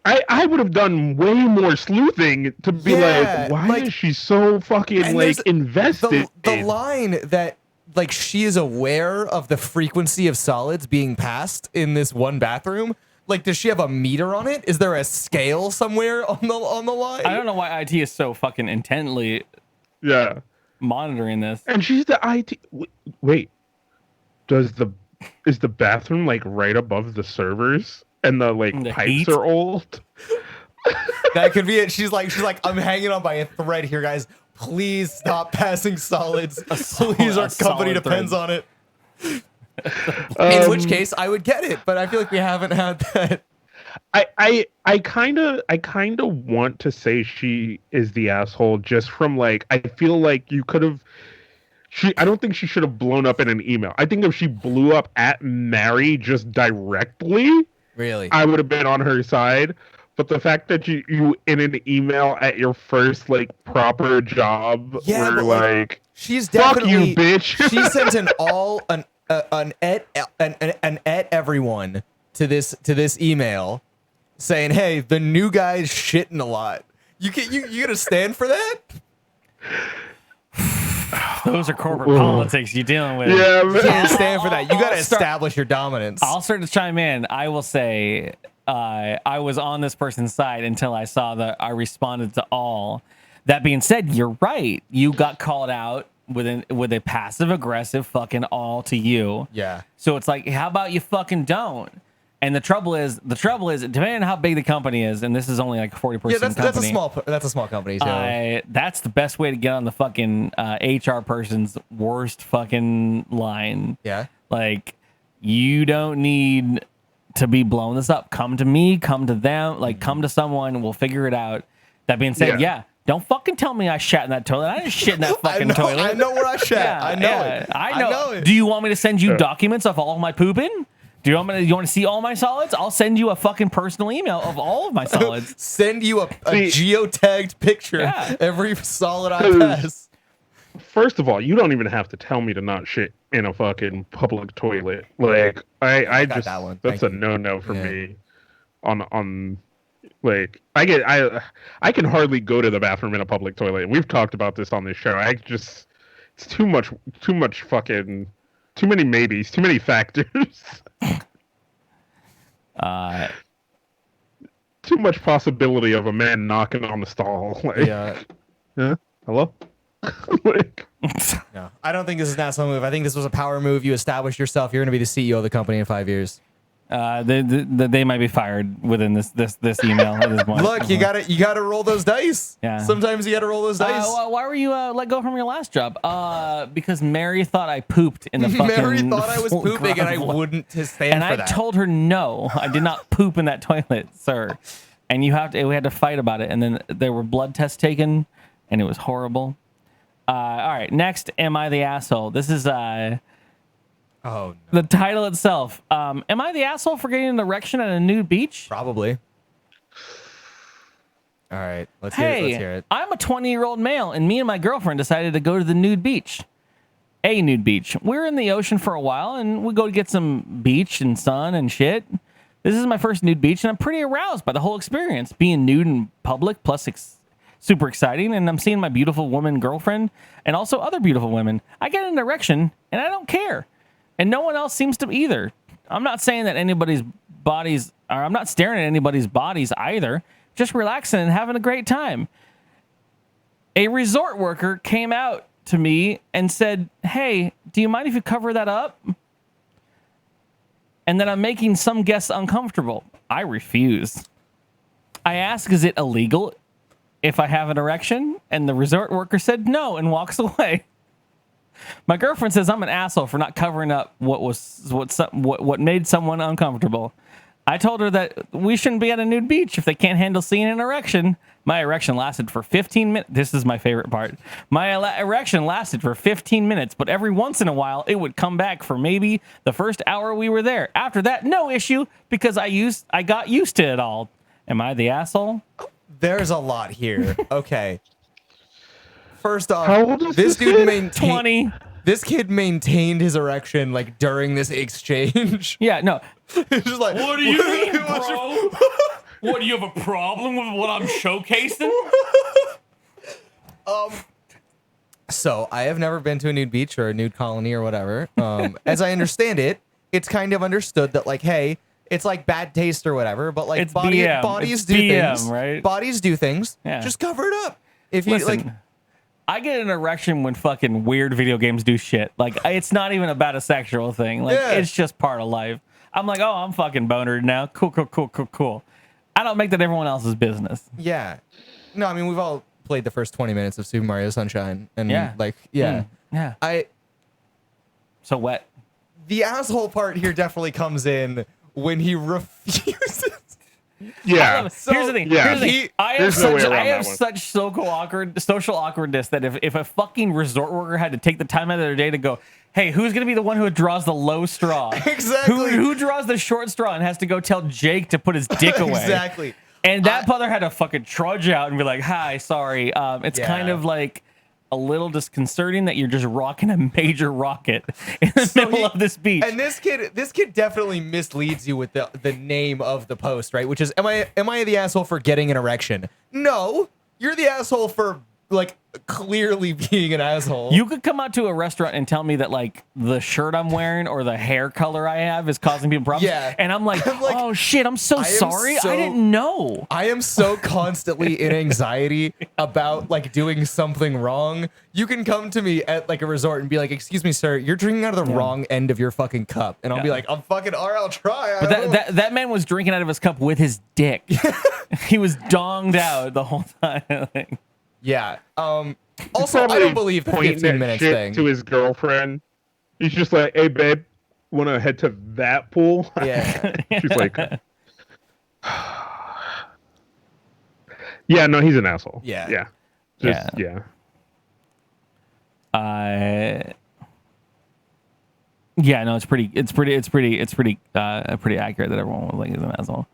I would have done way more sleuthing to be Yeah, like, why like- is she so fucking And like there's invested? The line that like she is aware of the frequency of solids being passed in this one bathroom. Like, does she have a meter on it? Is there a scale somewhere on the line? I don't know why IT is so fucking intently Yeah. monitoring this. And she's the IT. Wait, is the bathroom like right above the servers, and the The pipes heat? are old? That could be it. She's like, I'm hanging on by a thread here, guys. Please stop passing solids. Please, our a company solid depends thread. on it. In which case, I would get it, but I feel like we haven't had that. I kind of want to say she is the asshole just from like, I feel like you could have. I don't think she should have blown up in an email. I think if she blew up at Mary just directly, Really? I would have been on her side. But the fact that you in an email at your first like proper job Yeah, were but, like, She's fuck definitely you, bitch. She sent an et everyone to this email saying, "Hey, the new guy's shitting a lot. You gonna stand for that?" Those are corporate politics you're dealing with. Yeah, You man. can't stand for that. You gotta I'll start- establish your dominance. I'll start to chime in. I will say I was on this person's side until I saw that I responded to all. That being said, you're right. You got called out with a passive aggressive fucking all to you. Yeah. So it's like, how about you fucking don't? And the trouble is, depending on how big the company is, and this is only like a 40-person Yeah, company. that's a small company. So That's the best way to get on the fucking HR person's worst fucking line. yeah. Like, you don't need to be blowing this up. Come to me, come to them, like come to someone, we'll figure it out. That being said, yeah, don't fucking tell me I shat in that toilet. I didn't shit in that fucking toilet. I know where I shat. Yeah, I know yeah, it. I know it. Do you want me to send you documents of all my pooping? Do you want to see all my solids? I'll send you a fucking personal email of all of my solids. Send you a geotagged picture every solid I pass. First of all, you don't even have to tell me to not shit in a fucking public toilet. Like I just that one. that's Thank a you. no for me. On like I can hardly go to the bathroom in a public toilet. And we've talked about this on this show. It's too much fucking too many maybes, too many factors. Too much possibility of a man knocking on the stall. Like, Yeah. Hello? Like, No, I don't think this is an asshole move. I think this was a power move. You established yourself. You're going to be the CEO of the company in 5 years. They might be fired within this email at this point. Look, you gotta roll those dice. Yeah. Sometimes you gotta roll those dice. Why were you let go from your last job? Because Mary thought I pooped in the fucking. Mary thought I was pooping and I wouldn't stand and for I that. told her no, I did not poop in that toilet, sir. And we had to fight about it. And then there were blood tests taken, and it was horrible. All right, next, am I the asshole? This is Oh, no. the title itself. Am I the asshole for getting an erection at a nude beach? Probably. All right, let's hear it. I'm a 20-year-old male, and me and my girlfriend decided to go to the nude beach. A nude beach. We're in the ocean for a while, and we go to get some beach and sun and shit. This is my first nude beach, and I'm pretty aroused by the whole experience. Being nude in public, plus super exciting, and I'm seeing my beautiful woman girlfriend, and also other beautiful women. I get an erection, and I don't care. And no one else seems to either. I'm not saying that anybody's bodies, or I'm not staring at anybody's bodies either. Just relaxing and having a great time. A resort worker came out to me and said, "Hey, do you mind if you cover that up?" And then I'm making some guests uncomfortable. I refuse. I ask, is it illegal if I have an erection? And the resort worker said no and walks away. My girlfriend says I'm an asshole for not covering up what made someone uncomfortable. I told her that we shouldn't be at a nude beach if they can't handle seeing an erection. My erection lasted for 15 minutes. This is my favorite part. My erection lasted for 15 minutes, but every once in a while it would come back for maybe the first hour we were there. After that, no issue because I got used to it all. Am I the asshole? There's a lot here. Okay. First off, How old is this this dude kid? maintained 20. This kid maintained his erection like during this exchange. Yeah, no. It's just like, What do you mean, bro? What, do you have a problem with what I'm showcasing? So I have never been to a nude beach or a nude colony or whatever. As I understand it, it's kind of understood that like, hey, it's like bad taste or whatever, but like It's BM. bodies It's do BM, things. right? Bodies do things. Yeah. Just cover it up. If you Listen, like, I get an erection when fucking weird video games do shit. Like, it's not even about a sexual thing. Like, Yeah. it's just part of life. I'm like, oh, I'm fucking bonered now. Cool. I don't make that everyone else's business. yeah. No, I mean we've all played the first 20 minutes of Super Mario Sunshine, and Yeah. like, yeah. Yeah. So wet. The asshole part here definitely comes in when he refuses. yeah. Here's the thing. Yeah. Here's the thing. I have There's no way such, around I have that one. such social awkwardness that if a fucking resort worker had to take the time out of their day to go, hey, who's gonna be the one who draws the low straw? Exactly. Who draws the short straw and has to go tell Jake to put his dick away? Exactly. And that mother had to fucking trudge out and be like, hi, sorry. It's Yeah. kind of like a little disconcerting that you're just rocking a major rocket in the middle of this beach. And this kid definitely misleads you with the name of the post, right? Which is, am I the asshole for getting an erection? No, you're the asshole for like clearly being an asshole. You could come out to a restaurant and tell me that like the shirt I'm wearing or the hair color I have is causing people problems. Yeah. And I'm like, I'm like, oh shit, I'm so I am sorry. so- I didn't know. I am so constantly in anxiety about like doing something wrong. You can come to me at like a resort and be like, "Excuse me, sir, you're drinking out of the wrong end of your fucking cup," and I'll be Yeah. like, "I'm fucking all right, I'll try." But that man was drinking out of his cup with his dick. He was donged out the whole time. Yeah. Also, I Probably don't believe the pointing 15 that minutes shit thing. to his girlfriend. He's just like, "Hey, babe, want to head to that pool?" Yeah. She's like, "Yeah, no, he's an asshole." Yeah. yeah, just yeah. Yeah, no, it's pretty accurate that everyone will think he's an asshole.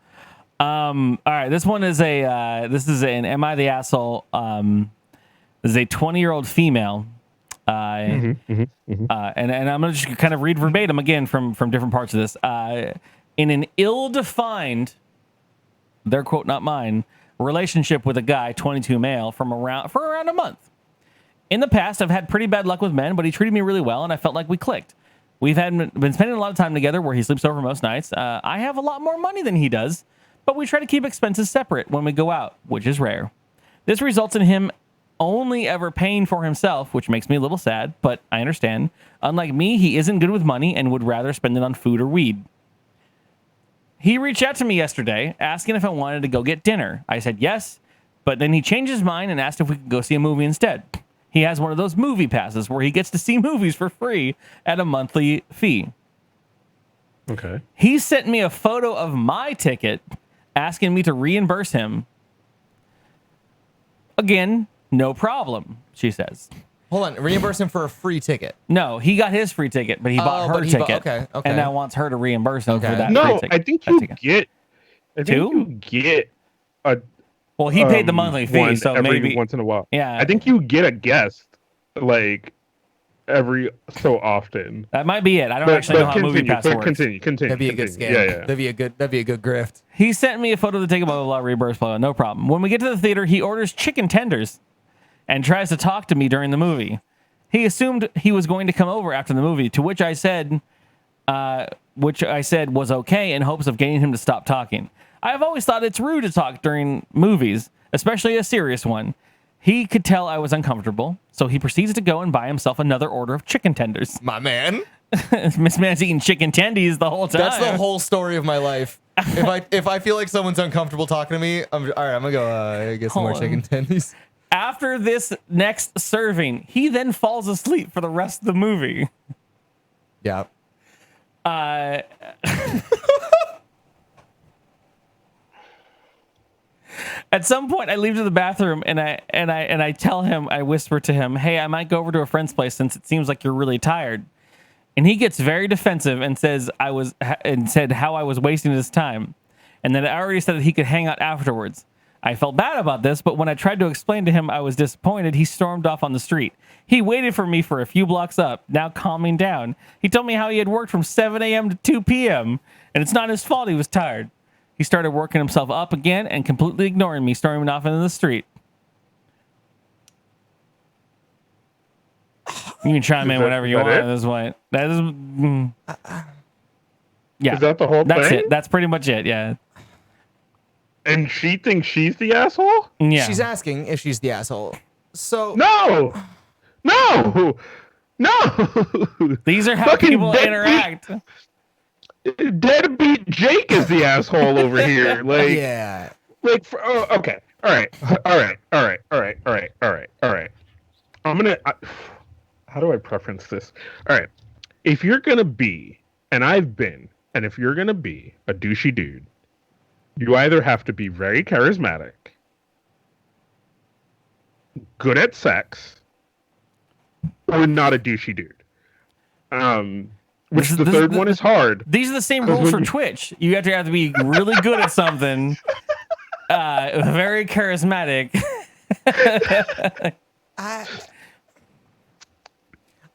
All right, this one is this is an Am I the Asshole? This is a 20-year-old female. And I'm going to just kind of read verbatim again from different parts of this. In an ill-defined, their quote, not mine, relationship with a guy, 22 male, for around a month. In the past, I've had pretty bad luck with men, but he treated me really well, and I felt like we clicked. We've been spending a lot of time together where he sleeps over most nights. I have a lot more money than he does, but we try to keep expenses separate when we go out, which is rare. This results in him only ever paying for himself, which makes me a little sad, but I understand. Unlike me, he isn't good with money and would rather spend it on food or weed. He reached out to me yesterday asking if I wanted to go get dinner. I said yes, but then he changed his mind and asked if we could go see a movie instead. He has one of those movie passes where he gets to see movies for free at a monthly fee. Okay. He sent me a photo of my ticket asking me to reimburse him. Again, no problem, she says. Hold on, reimburse him for a free ticket. No, he got his free ticket, but he bought her ticket. Okay. And now wants her to reimburse him for that free No, ticket. I think you get a. Well, he paid the monthly fee, so every maybe once in a while. Yeah, I think you get a guest like every so often. that might be it. I don't actually know how movie pass works. Continue. That'd be a good scam. Yeah. That'd be a good grift. He sent me a photo of the ticket, blah, blah, blah, reimburse, blah, blah, no problem. When we get to the theater, he orders chicken tenders and tries to talk to me during the movie. He assumed he was going to come over after the movie, to which I said was okay in hopes of getting him to stop talking. I've always thought it's rude to talk during movies, especially a serious one. He could tell I was uncomfortable, so he proceeds to go and buy himself another order of chicken tenders. My man. Miss Man's eating chicken tendies the whole time. That's the whole story of my life. If I feel like someone's uncomfortable talking to me, all right, I'm gonna go get some more chicken tendies. After this next serving, he then falls asleep for the rest of the movie. Yeah. At some point, I leave to the bathroom and I tell him, I whisper to him, "Hey, I might go over to a friend's place since it seems like you're really tired." And he gets very defensive and said how I was wasting his time, and that I already said that he could hang out afterwards. I felt bad about this, but when I tried to explain to him I was disappointed, he stormed off on the street. He waited for me for a few blocks up, now calming down. He told me how he had worked from 7 a.m. to 2 p.m., and it's not his fault he was tired. He started working himself up again and completely ignoring me, storming off into the street. You can chime in whenever you want at this point. That is... yeah. Is that the whole That's thing? it. That's pretty much it, yeah. And she thinks she's the asshole? Yeah. She's asking if she's the asshole. So No! These are how Fucking people deadbeat- interact. Deadbeat Jake is the asshole over here. Like, yeah. like, okay. All right. I'm gonna. How do I preference this? All right. If you're gonna be, and I've been, and if you're gonna be a douchey dude, you either have to be very charismatic, good at sex, or not a douchey dude. Which the third one is hard. These are the same rules for Twitch. You have to be really good at something, very charismatic.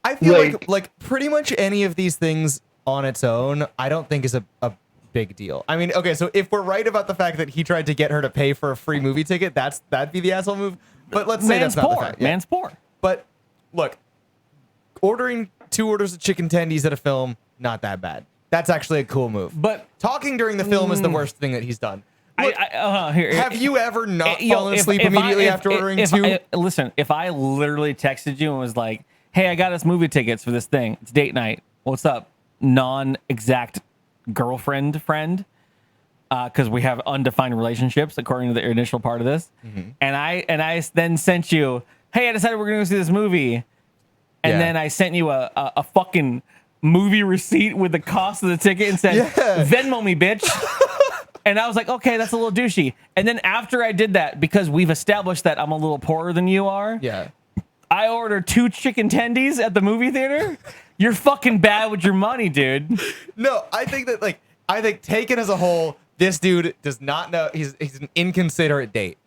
I feel like pretty much any of these things on its own, I don't think is a big deal. I mean, okay, so if we're right about the fact that he tried to get her to pay for a free movie ticket, that'd be the asshole move. But let's say that's not the fact. Yeah. Man's poor. But look, ordering 2 orders of chicken tendies at a film, not that bad. That's actually a cool move. But talking during the film is the worst thing that he's done. Look, have you ever not fallen asleep immediately after ordering 2? Listen, if I literally texted you and was like, "Hey, I got us movie tickets for this thing. It's date night. What's up?" Non-exact girlfriend friend, because we have undefined relationships according to the initial part of this. Mm-hmm. And I then sent you, "Hey, I decided we're gonna go see this movie," and then I sent you a fucking movie receipt with the cost of the ticket and said, "Venmo me, bitch." And I was like, okay, that's a little douchey. And then after I did that, because we've established that I'm a little poorer than you are, I ordered 2 chicken tendies at the movie theater. You're fucking bad with your money, dude. No, I think taken as a whole, this dude does not know. He's an inconsiderate date.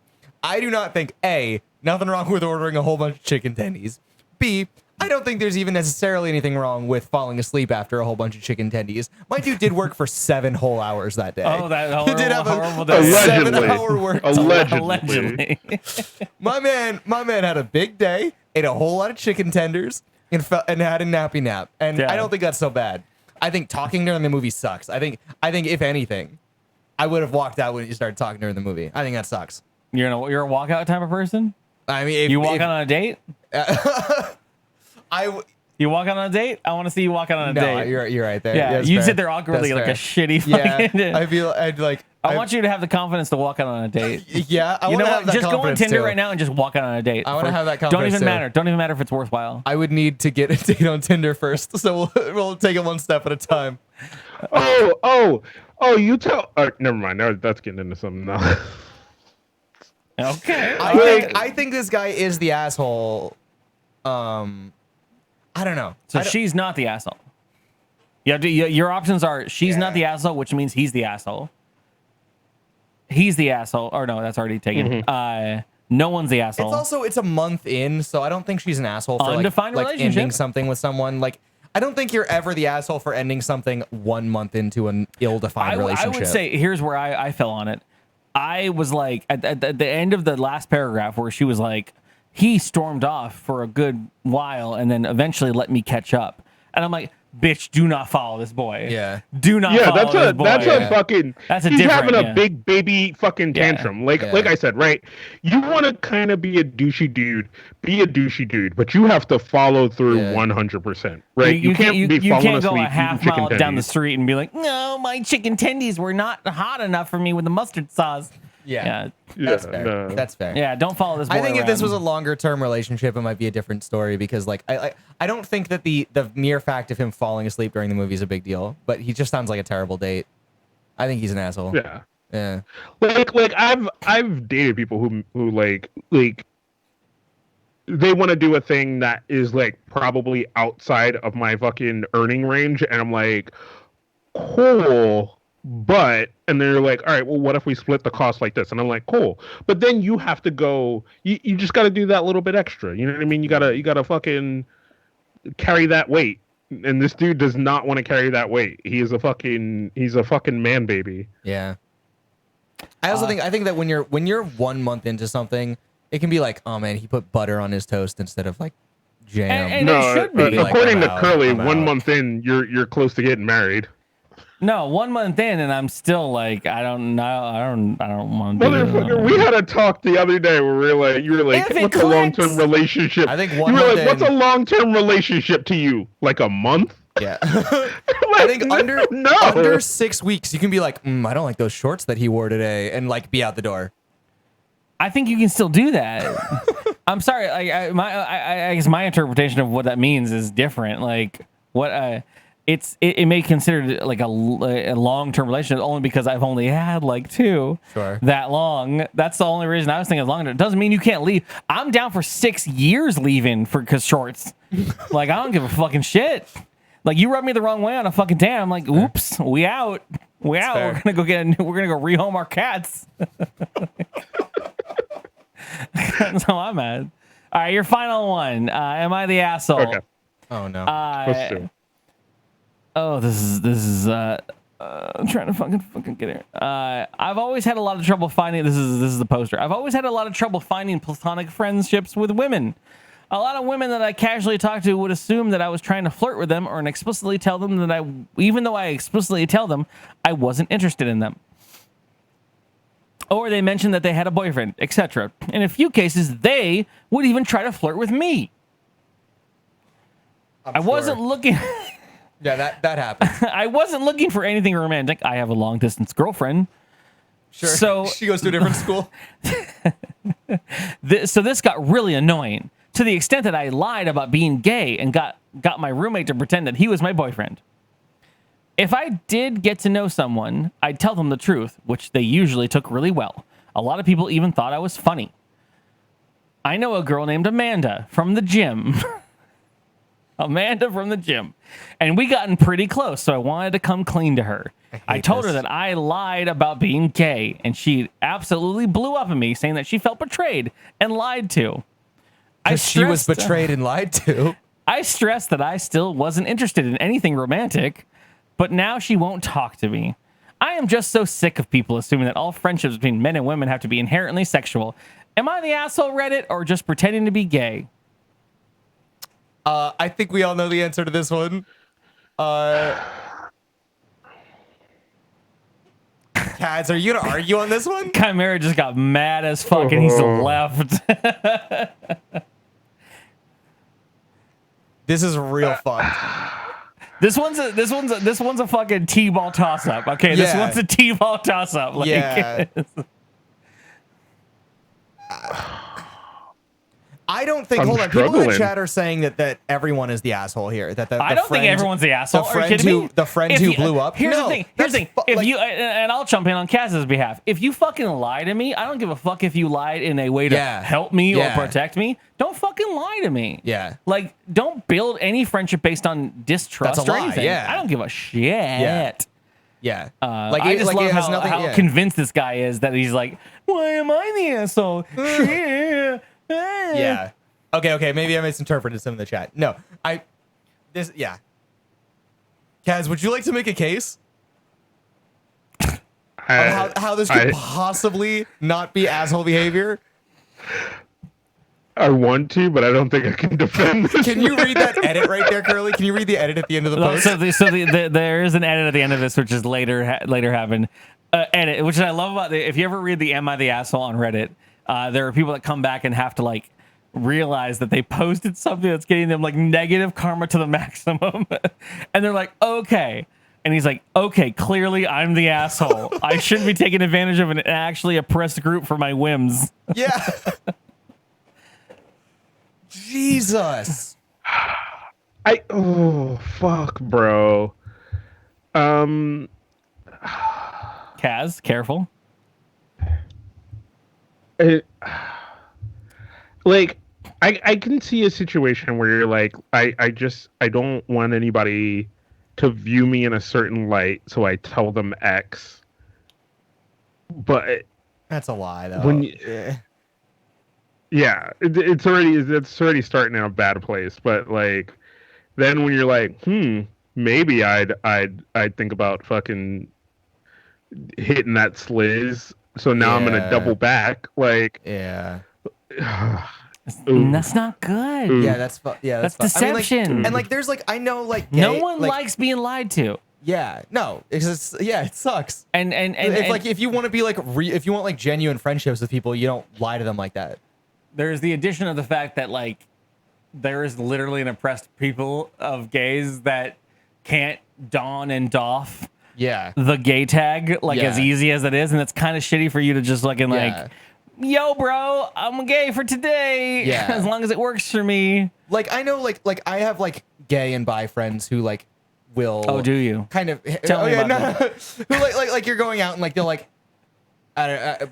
I do not think A, nothing wrong with ordering a whole bunch of chicken tendies. B, I don't think there's even necessarily anything wrong with falling asleep after a whole bunch of chicken tendies. My dude did work for 7 whole hours that day. Oh, that he did have horrible a day. 7-hour work. Allegedly. My man had a big day, ate a whole lot of chicken tenders, and had a nappy nap. And Yeah. I don't think that's so bad. I think talking during the movie sucks. I think if anything, I would have walked out when you started talking during the movie. I think that sucks. You're a walkout type of person? I mean, if You walk out on a date? I You walk out on a date? I want to see you walk out on a no, date. you're right there. Yeah, That's you fair. sit there awkwardly That's like a fair. shitty fucking. Yeah, I want you to have the confidence to walk out on a date. Yeah, I You want know to what? have that Just go on confidence, Tinder too. right now and just walk out on a date. I wanna have that Don't confidence, even too. matter. Don't even matter if it's worthwhile. I would need to get a date on Tinder first, so we'll take it one step at a time. You tell. Never mind. That's getting into something now. Okay. I think this guy is the asshole. I don't know. So she's not the asshole. Your options are she's not the asshole, which means he's the asshole. He's the asshole. Or no, that's already taken. No one's the asshole. It's a month in, so I don't think she's an asshole for Undefined like relationship. ending something with someone. Like, I don't think you're ever the asshole for ending something 1 month into an ill-defined relationship. I would say here's where I fell on it. I was like at the end of the last paragraph where she was like, he stormed off for a good while and then eventually let me catch up. And I'm like, bitch, do not follow this boy. Yeah. Do not follow this boy. That's a fucking. That's a he's different, having a big baby fucking tantrum. Like I said, right? You want to kind of be a douchey dude, but you have to follow through 100%, right? You can't be falling can't asleep go a eating half chicken mile down the tendies. street and be like, no, my chicken tendies were not hot enough for me with the mustard sauce. Yeah. Yeah, That's fair. no. That's fair. Yeah, don't follow this boy I think if this was a around. longer term relationship, it might be a different story because, like, I don't think that the mere fact of him falling asleep during the movie is a big deal, but he just sounds like a terrible date. I think he's an asshole. Yeah. Yeah. Like I've dated people who like they want to do a thing that is like probably outside of my fucking earning range, and I'm like, cool. But and they're like, all right, well, what if we split the cost like this? And I'm like, cool. But then you have to go. You just got to do that little bit extra. You know what I mean? You gotta fucking carry that weight. And this dude does not want to carry that weight. He's a fucking man baby. Yeah. I also think that when you're 1 month into something, it can be like, oh man, he put butter on his toast instead of like jam. And it should be. According I'm to out, Curly, I'm 1 out. month in, you're close to getting married. No, 1 month in, and I'm still like, I don't know, I don't want to do Motherfucker, it. we had a talk the other day where you were like, If it what's a long-term clicks. relationship? I think you 1 were month like, what's in- a long-term relationship to you? Like a month? Yeah. Like, I think no. under 6 weeks, you can be like, I don't like those shorts that he wore today, and like be out the door. I think you can still do that. I'm sorry. I guess my interpretation of what that means is different. Like what it may consider like a long-term relationship only because I've only had like 2 Sure. that long. That's the only reason I was thinking longer. It doesn't mean you can't leave. I'm down for 6 years leaving because shorts. Like I don't give a fucking shit. Like you rub me the wrong way on a fucking tan. I'm like, oops, we out. We out. fair. We're gonna go rehome our cats. That's how I'm at. All right, your final one. Am I the asshole? Okay. Oh no. Let's do it. Oh, this is I'm trying to fucking get it. I've always had a lot of trouble finding this is the poster. I've always had a lot of trouble finding platonic friendships with women. A lot of women that I casually talk to would assume that I was trying to flirt with them or explicitly tell them that even though I explicitly tell them I wasn't interested in them. Or they mentioned that they had a boyfriend, etc. In a few cases, they would even try to flirt with me. I wasn't looking... Yeah, that happened. I wasn't looking for anything romantic. I have a long-distance girlfriend. Sure. So- she goes to a different school. So this got really annoying to the extent that I lied about being gay and got my roommate to pretend that he was my boyfriend. If I did get to know someone, I'd tell them the truth, which they usually took really well. A lot of people even thought I was funny. I know a girl named Amanda from the gym. Amanda from the gym. And we gotten pretty close, so I wanted to come clean to her. I told her that I lied about being gay, and she absolutely blew up at me, saying that she felt betrayed and lied to. She was betrayed and lied to. I stressed that I still wasn't interested in anything romantic, but now she won't talk to me. I am just so sick of people assuming that all friendships between men and women have to be inherently sexual. Am I the asshole Reddit or just pretending to be gay? I think we all know the answer to this one. Kaz, are you gonna argue on this one? Chimera just got mad as fuck and he's left. This is real fun. This one's a fucking T-ball toss up. Okay, this Yeah. one's a T-ball toss up. Like, Yeah. I don't think. I'm Hold on. People in the struggling. chat are saying that everyone is the asshole here. That I don't think everyone's the asshole. The Are you friend kidding who me? the friend If who you- blew up. Here's No, the thing. Here's the thing. that's If like- you and I'll jump in on Kaz's behalf. If you fucking lie to me, I don't give a fuck if you lied in a way to Yeah. help me or Yeah. protect me. Don't fucking lie to me. Yeah. Like, don't build any friendship based on distrust That's a or lie, anything. yeah. I don't give a shit. Yeah. I just love it has how, nothing. how Yeah. convinced this guy is that he's like, why am I the asshole? Shit. Yeah. Okay. Maybe I misinterpreted some in the chat. No, yeah. Kaz, would you like to make a case of how this could possibly not be asshole behavior? I want to, but I don't think I can defend this. Can you read that edit right there, Curly? Can you read the edit at the end of the post? There is an edit at the end of this, which is later happened. Edit, which I love about if you ever read the "Am I the Asshole" on Reddit, there are people that come back and have to like realize that they posted something that's getting them like negative karma to the maximum, and they're like, okay. And he's like, okay, clearly I'm the asshole. I shouldn't be taking advantage of an actually oppressed group for my whims. Yeah. Jesus. Oh fuck, bro. Kaz, careful. I can see a situation where you're like, I don't want anybody to view me in a certain light, so I tell them X. But That's a lie, though. when you, yeah, it's already starting in a bad place. But like, then when you're like, maybe I'd think about fucking hitting that sliz. So now I'm gonna double back. Like, Yeah. That's not good. Yeah, that's That's I deception. mean, like, and like, there's like, I know, like, No gay- one like, likes being lied to. Yeah, no, it's just, yeah, it sucks. And If you want to be like, if you want like genuine friendships with people, you don't lie to them like that. there's the addition of the fact that like there is literally an oppressed people of gays that can't don and doff Yeah. the gay tag like Yeah. as easy as it is, and it's kind of shitty for you to just fucking Yeah. like, yo, bro, I'm gay for today. Yeah. As long as it works for me. Like, I know, like I have like gay and bi friends who like will. Oh, do you? Kind of. Tell me about Who like you're going out and like they'll like, I don't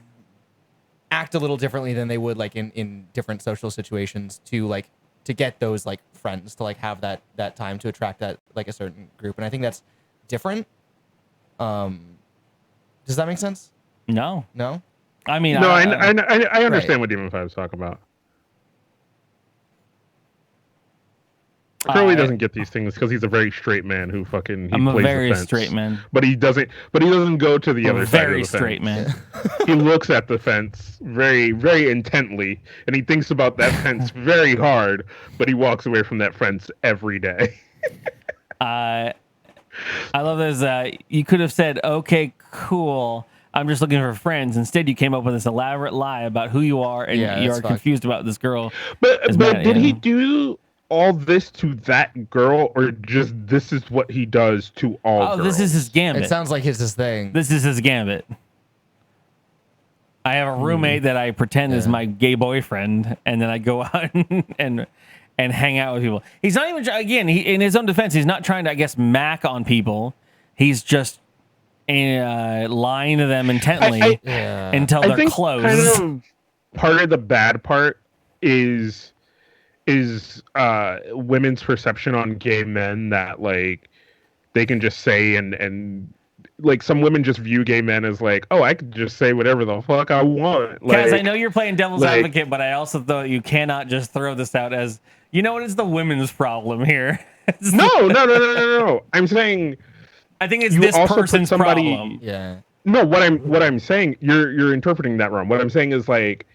act a little differently than they would like in different social situations to get those like friends to like have that time to attract that like a certain group, and I think that's different. Does that make sense? No. No. I mean, no, I understand Right. what Demon 5 is talking about. Curly doesn't get these things because he's a very straight man who fucking. I'm a plays very the fence. straight man. But he doesn't go to the I'm other a side of very the straight fence. man. He looks at the fence very, very intently, and he thinks about that fence very hard. But he walks away from that fence every day. I love this. You could have said, okay, cool. I'm just looking for friends. Instead, you came up with this elaborate lie about who you are, and Yeah, you that's are fucked. confused about this girl. But Is mad at did you. he do all this to that girl, or just this is what he does to all Oh, girls? this is his gambit. It sounds like it's his thing. This is his gambit. I have a roommate that I pretend is Yeah. my gay boyfriend, and then I go out and hang out with people. He's not even again. In his own defense, he's not trying to, I guess, mac on people. He's just lying to them intently Yeah. until I they're think close. kind of part of the bad part is women's perception on gay men that like they can just say and like some women just view gay men as like, oh, I can just say whatever the fuck I want. Kaz, I Like, know you're playing devil's like- advocate, but I also thought you cannot just throw this out as, you know what, it's the women's problem here. no. I'm saying I think it's you this also put person's somebody- problem. Yeah. no. What I'm saying, you're interpreting that wrong. What I'm saying is like,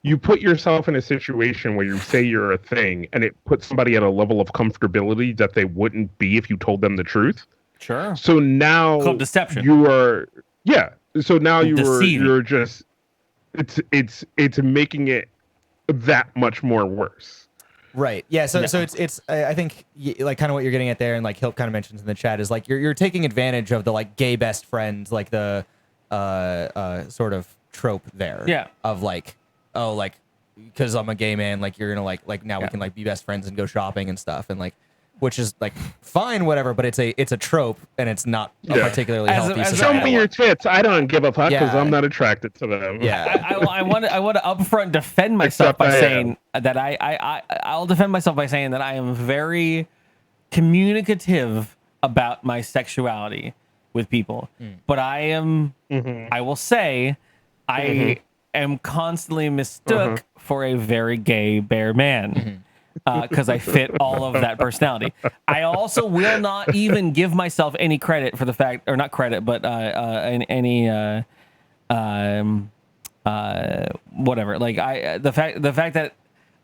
you put yourself in a situation where you say you're a thing, and it puts somebody at a level of comfortability that they wouldn't be if you told them the truth. Sure. So now Called deception. you are, yeah. So now Deceiving. you're just, it's making it that much more worse. Right. Yeah. So it's I think like kind of what you're getting at there, and like Hilp kind of mentions in the chat is like you're taking advantage of the like gay best friends, like the sort of trope there. Yeah. Of like, oh, like because I'm a gay man, like you're gonna like now we can like be best friends and go shopping and stuff, and like, which is like fine, whatever, but it's a trope, and it's not a Yeah. particularly As a- healthy as a- Show societal me your one. tits. I don't give a fuck because Yeah. I'm not attracted to them. Yeah. I want to upfront defend myself Except by I am. saying that I'll defend myself by saying that I am very communicative about my sexuality with people, but I am I will say I am constantly mistook for a very gay bear man. Because I fit all of that personality. I also will not even give myself any credit for the fact, or not credit, but any whatever. Like the fact that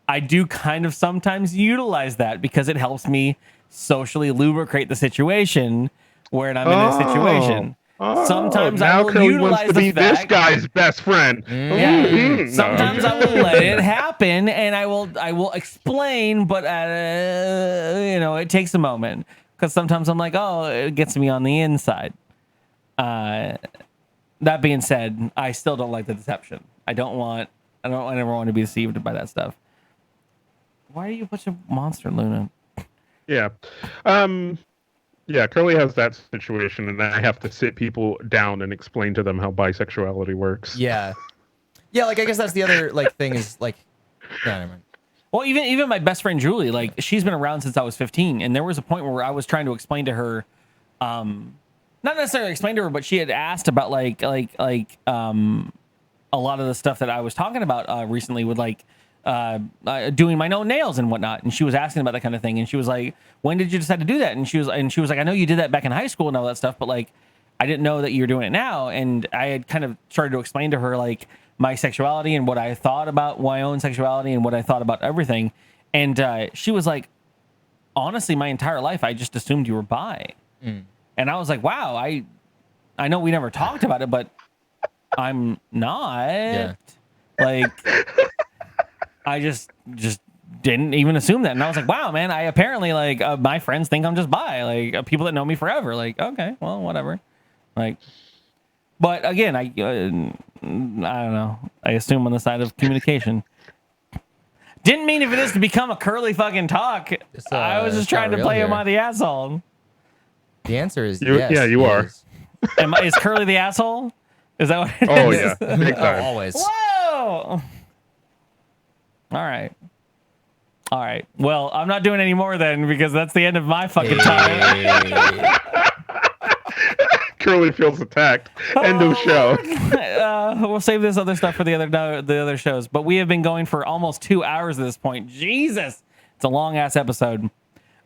I do kind of sometimes utilize that because it helps me socially lubricate the situation where I'm in a situation. Sometimes I now will Curly utilize wants to be the this fact. guy's best friend. Yeah. No. Sometimes I will let it happen, and I will explain, but it takes a moment because sometimes I'm like, oh, it gets me on the inside. That being said, I still don't like the deception. I never want to be deceived by that stuff. Why are you such a monster, Luna? Yeah. Yeah, Curly has that situation, and I have to sit people down and explain to them how bisexuality works. Yeah. Yeah, like I guess that's the other like thing is like yeah, never mind. Well, even my best friend Julie, like she's been around since I was 15, and there was a point where I was trying to explain to her, not necessarily explain to her, but she had asked about like a lot of the stuff that I was talking about recently with like doing my own nails and whatnot, and she was asking about that kind of thing, and she was like, when did you decide to do that? And she was like, I know you did that back in high school and all that stuff, but like I didn't know that you were doing it now. And I had kind of started to explain to her like my sexuality and what I thought about my own sexuality and what I thought about everything, and she was like, honestly, my entire life I just assumed you were bi. And I was like, wow, I know we never talked about it, but I'm not. Yeah. Like I just didn't even assume that. And I was like, wow, man, I apparently like my friends think I'm just bi. Like people that know me forever. Like, okay, well, whatever. Like, but again, I don't know. I assume on the side of communication. Didn't mean if it is to become a curly fucking talk. I was just it's not trying to real play him here. on the asshole. The answer is You- yes. yeah, you it are. is. Is Curly the asshole? Is that what it Oh, is? yeah. Big Oh, time. always. Whoa! All right. Well, I'm not doing any more then because that's the end of my fucking time. Curly feels attacked. End of show. We'll save this other stuff for the other shows. But we have been going for almost 2 hours at this point. Jesus, it's a long ass episode.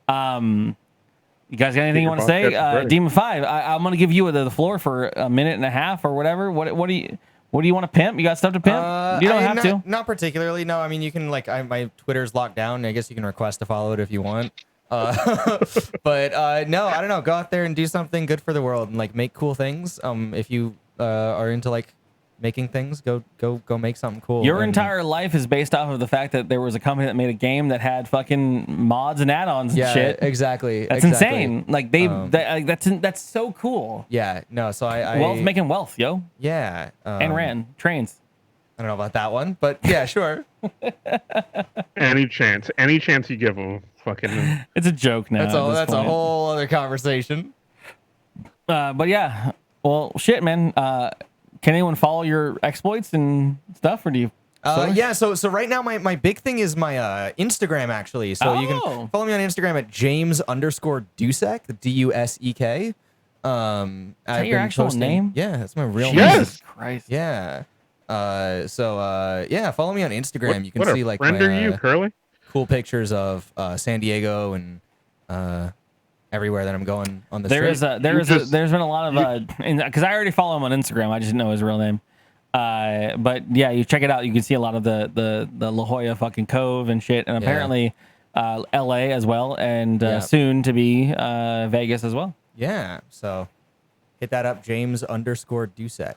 You guys got anything you want to say? Demon 5, I'm gonna give you the floor for a minute and a half or whatever. What do you want to pimp? You got stuff to pimp? You don't have to. Not particularly. No, I mean you can like my Twitter's locked down. I guess you can request to follow it if you want. But no, I don't know. Go out there and do something good for the world and like make cool things. If you are into like making things, go make something cool. Your And- entire life is based off of the fact that there was a company that made a game that had fucking mods and add-ons yeah, and shit. exactly. That's exactly. insane. Like that's so cool. Yeah, no. So I Wealth making wealth, yo. yeah, And ran trains. I don't know about that one, but yeah, sure. Any chance you give them, fucking. It's a joke now. That's at a this that's a point. whole other conversation. But yeah, well, shit, man. Can anyone follow your exploits and stuff, or do you? Yeah, so right now my big thing is my Instagram actually. So you can follow me on Instagram at James_Dusek, DUSEK. Is that your actual name? Yeah, that's my real name. Jesus Christ. Yeah. Yeah, follow me on Instagram. You can what see a like friend my are you, Curly? cool pictures of San Diego and everywhere that I'm going on the There's trip. been a lot of because I already follow him on Instagram. I just didn't know his real name. But yeah, you check it out. You can see a lot of the La Jolla fucking Cove and shit, and apparently LA as well, and soon to be Vegas as well. Yeah, so hit that up, James_Dusek.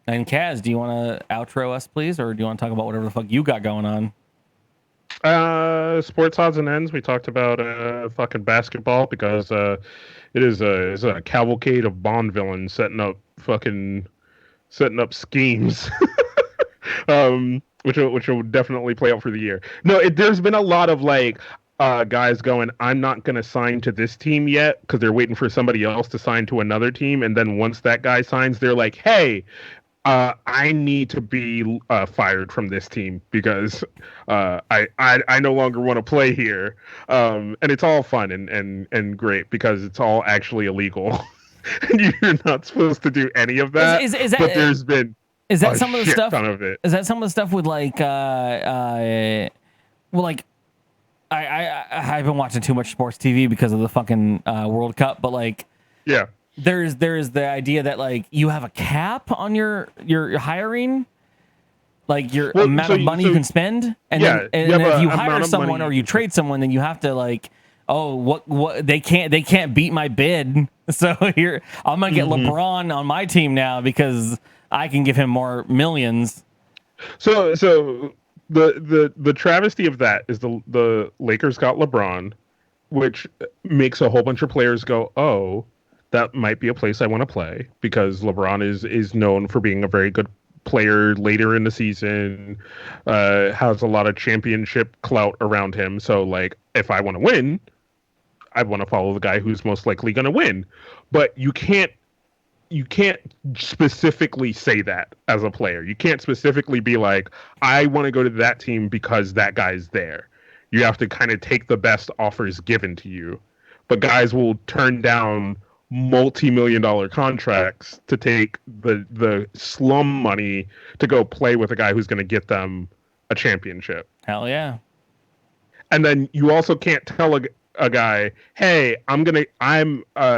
And Kaz, do you want to outro us, please, or do you want to talk about whatever the fuck you got going on? Sports odds and ends. We talked about fucking basketball because it is a cavalcade of Bond villains setting up schemes, which will definitely play out for the year. No, there's been a lot of like guys going, I'm not going to sign to this team yet because they're waiting for somebody else to sign to another team, and then once that guy signs, they're like, hey, I need to be fired from this team because I no longer want to play here. And it's all fun and great because it's all actually illegal. And you're not supposed to do any of that. Is that but there's been some of the stuff? Of it. Is that some of the stuff with like well, like I've been watching too much sports TV because of the fucking World Cup, but like yeah. There's the idea that like you have a cap on your hiring, like your amount of money you can spend, and then if you hire someone or you trade someone, then you have to like, what they can't beat my bid, so here I'm gonna get LeBron on my team now because I can give him more millions. So the travesty of that is the Lakers got LeBron, which makes a whole bunch of players go, oh, that might be a place I want to play because LeBron is known for being a very good player later in the season, has a lot of championship clout around him. So like, if I want to win, I want to follow the guy who's most likely going to win. But you can't specifically say that as a player. You can't specifically be like, I want to go to that team because that guy's there. You have to kind of take the best offers given to you. But guys will turn down multi-million-dollar contracts to take the slum money to go play with a guy who's going to get them a championship. Hell yeah. And then you also can't tell a guy, hey,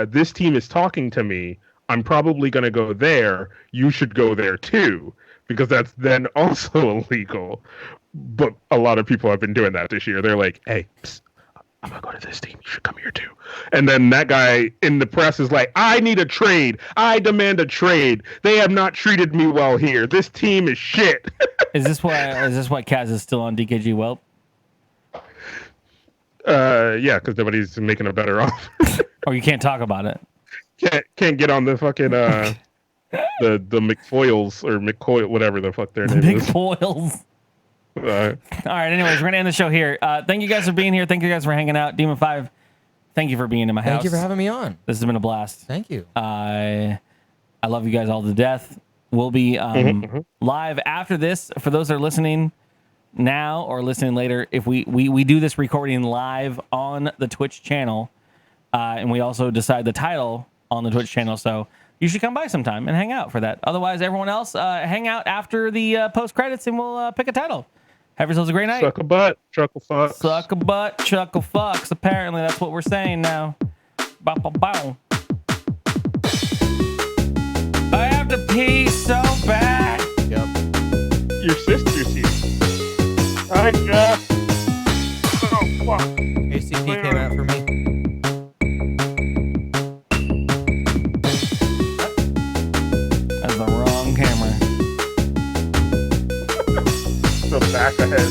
this team is talking to me. I'm probably going to go there. You should go there too, because that's then also illegal. But a lot of people have been doing that this year. They're like, hey, psst, I'm going to go to this team. You should come here too. And then that guy in the press is like, I need a trade. I demand a trade. They have not treated me well here. This team is shit. Is this why Kaz is still on DKGWELP? Yeah, because nobody's making a better offer. Or you can't talk about it. Can't get on the fucking the McFoyles or McCoy, whatever the fuck their name is. McFoyles. All right. Anyways, we're gonna end the show here. Thank you guys for being here. Thank you guys for hanging out. Demon 5, thank you for being in my house. Thank you for having me on. This has been a blast. Thank you. I love you guys all to death. We'll be live after this. For those that are listening now or listening later, if we do this recording live on the Twitch channel, and we also decide the title on the Twitch channel, so you should come by sometime and hang out for that. Otherwise, everyone else, hang out after the post credits, and we'll pick a title. Have yourselves a great night. Suck a butt, chuckle fucks. Suck a butt, chuckle fucks. Apparently, that's what we're saying now. Bow, bow, bow. I have to pee so bad. Yep. Your sister's here. I guess. Oh, fuck. ACP came out for me. That's the wrong camera. The back ahead.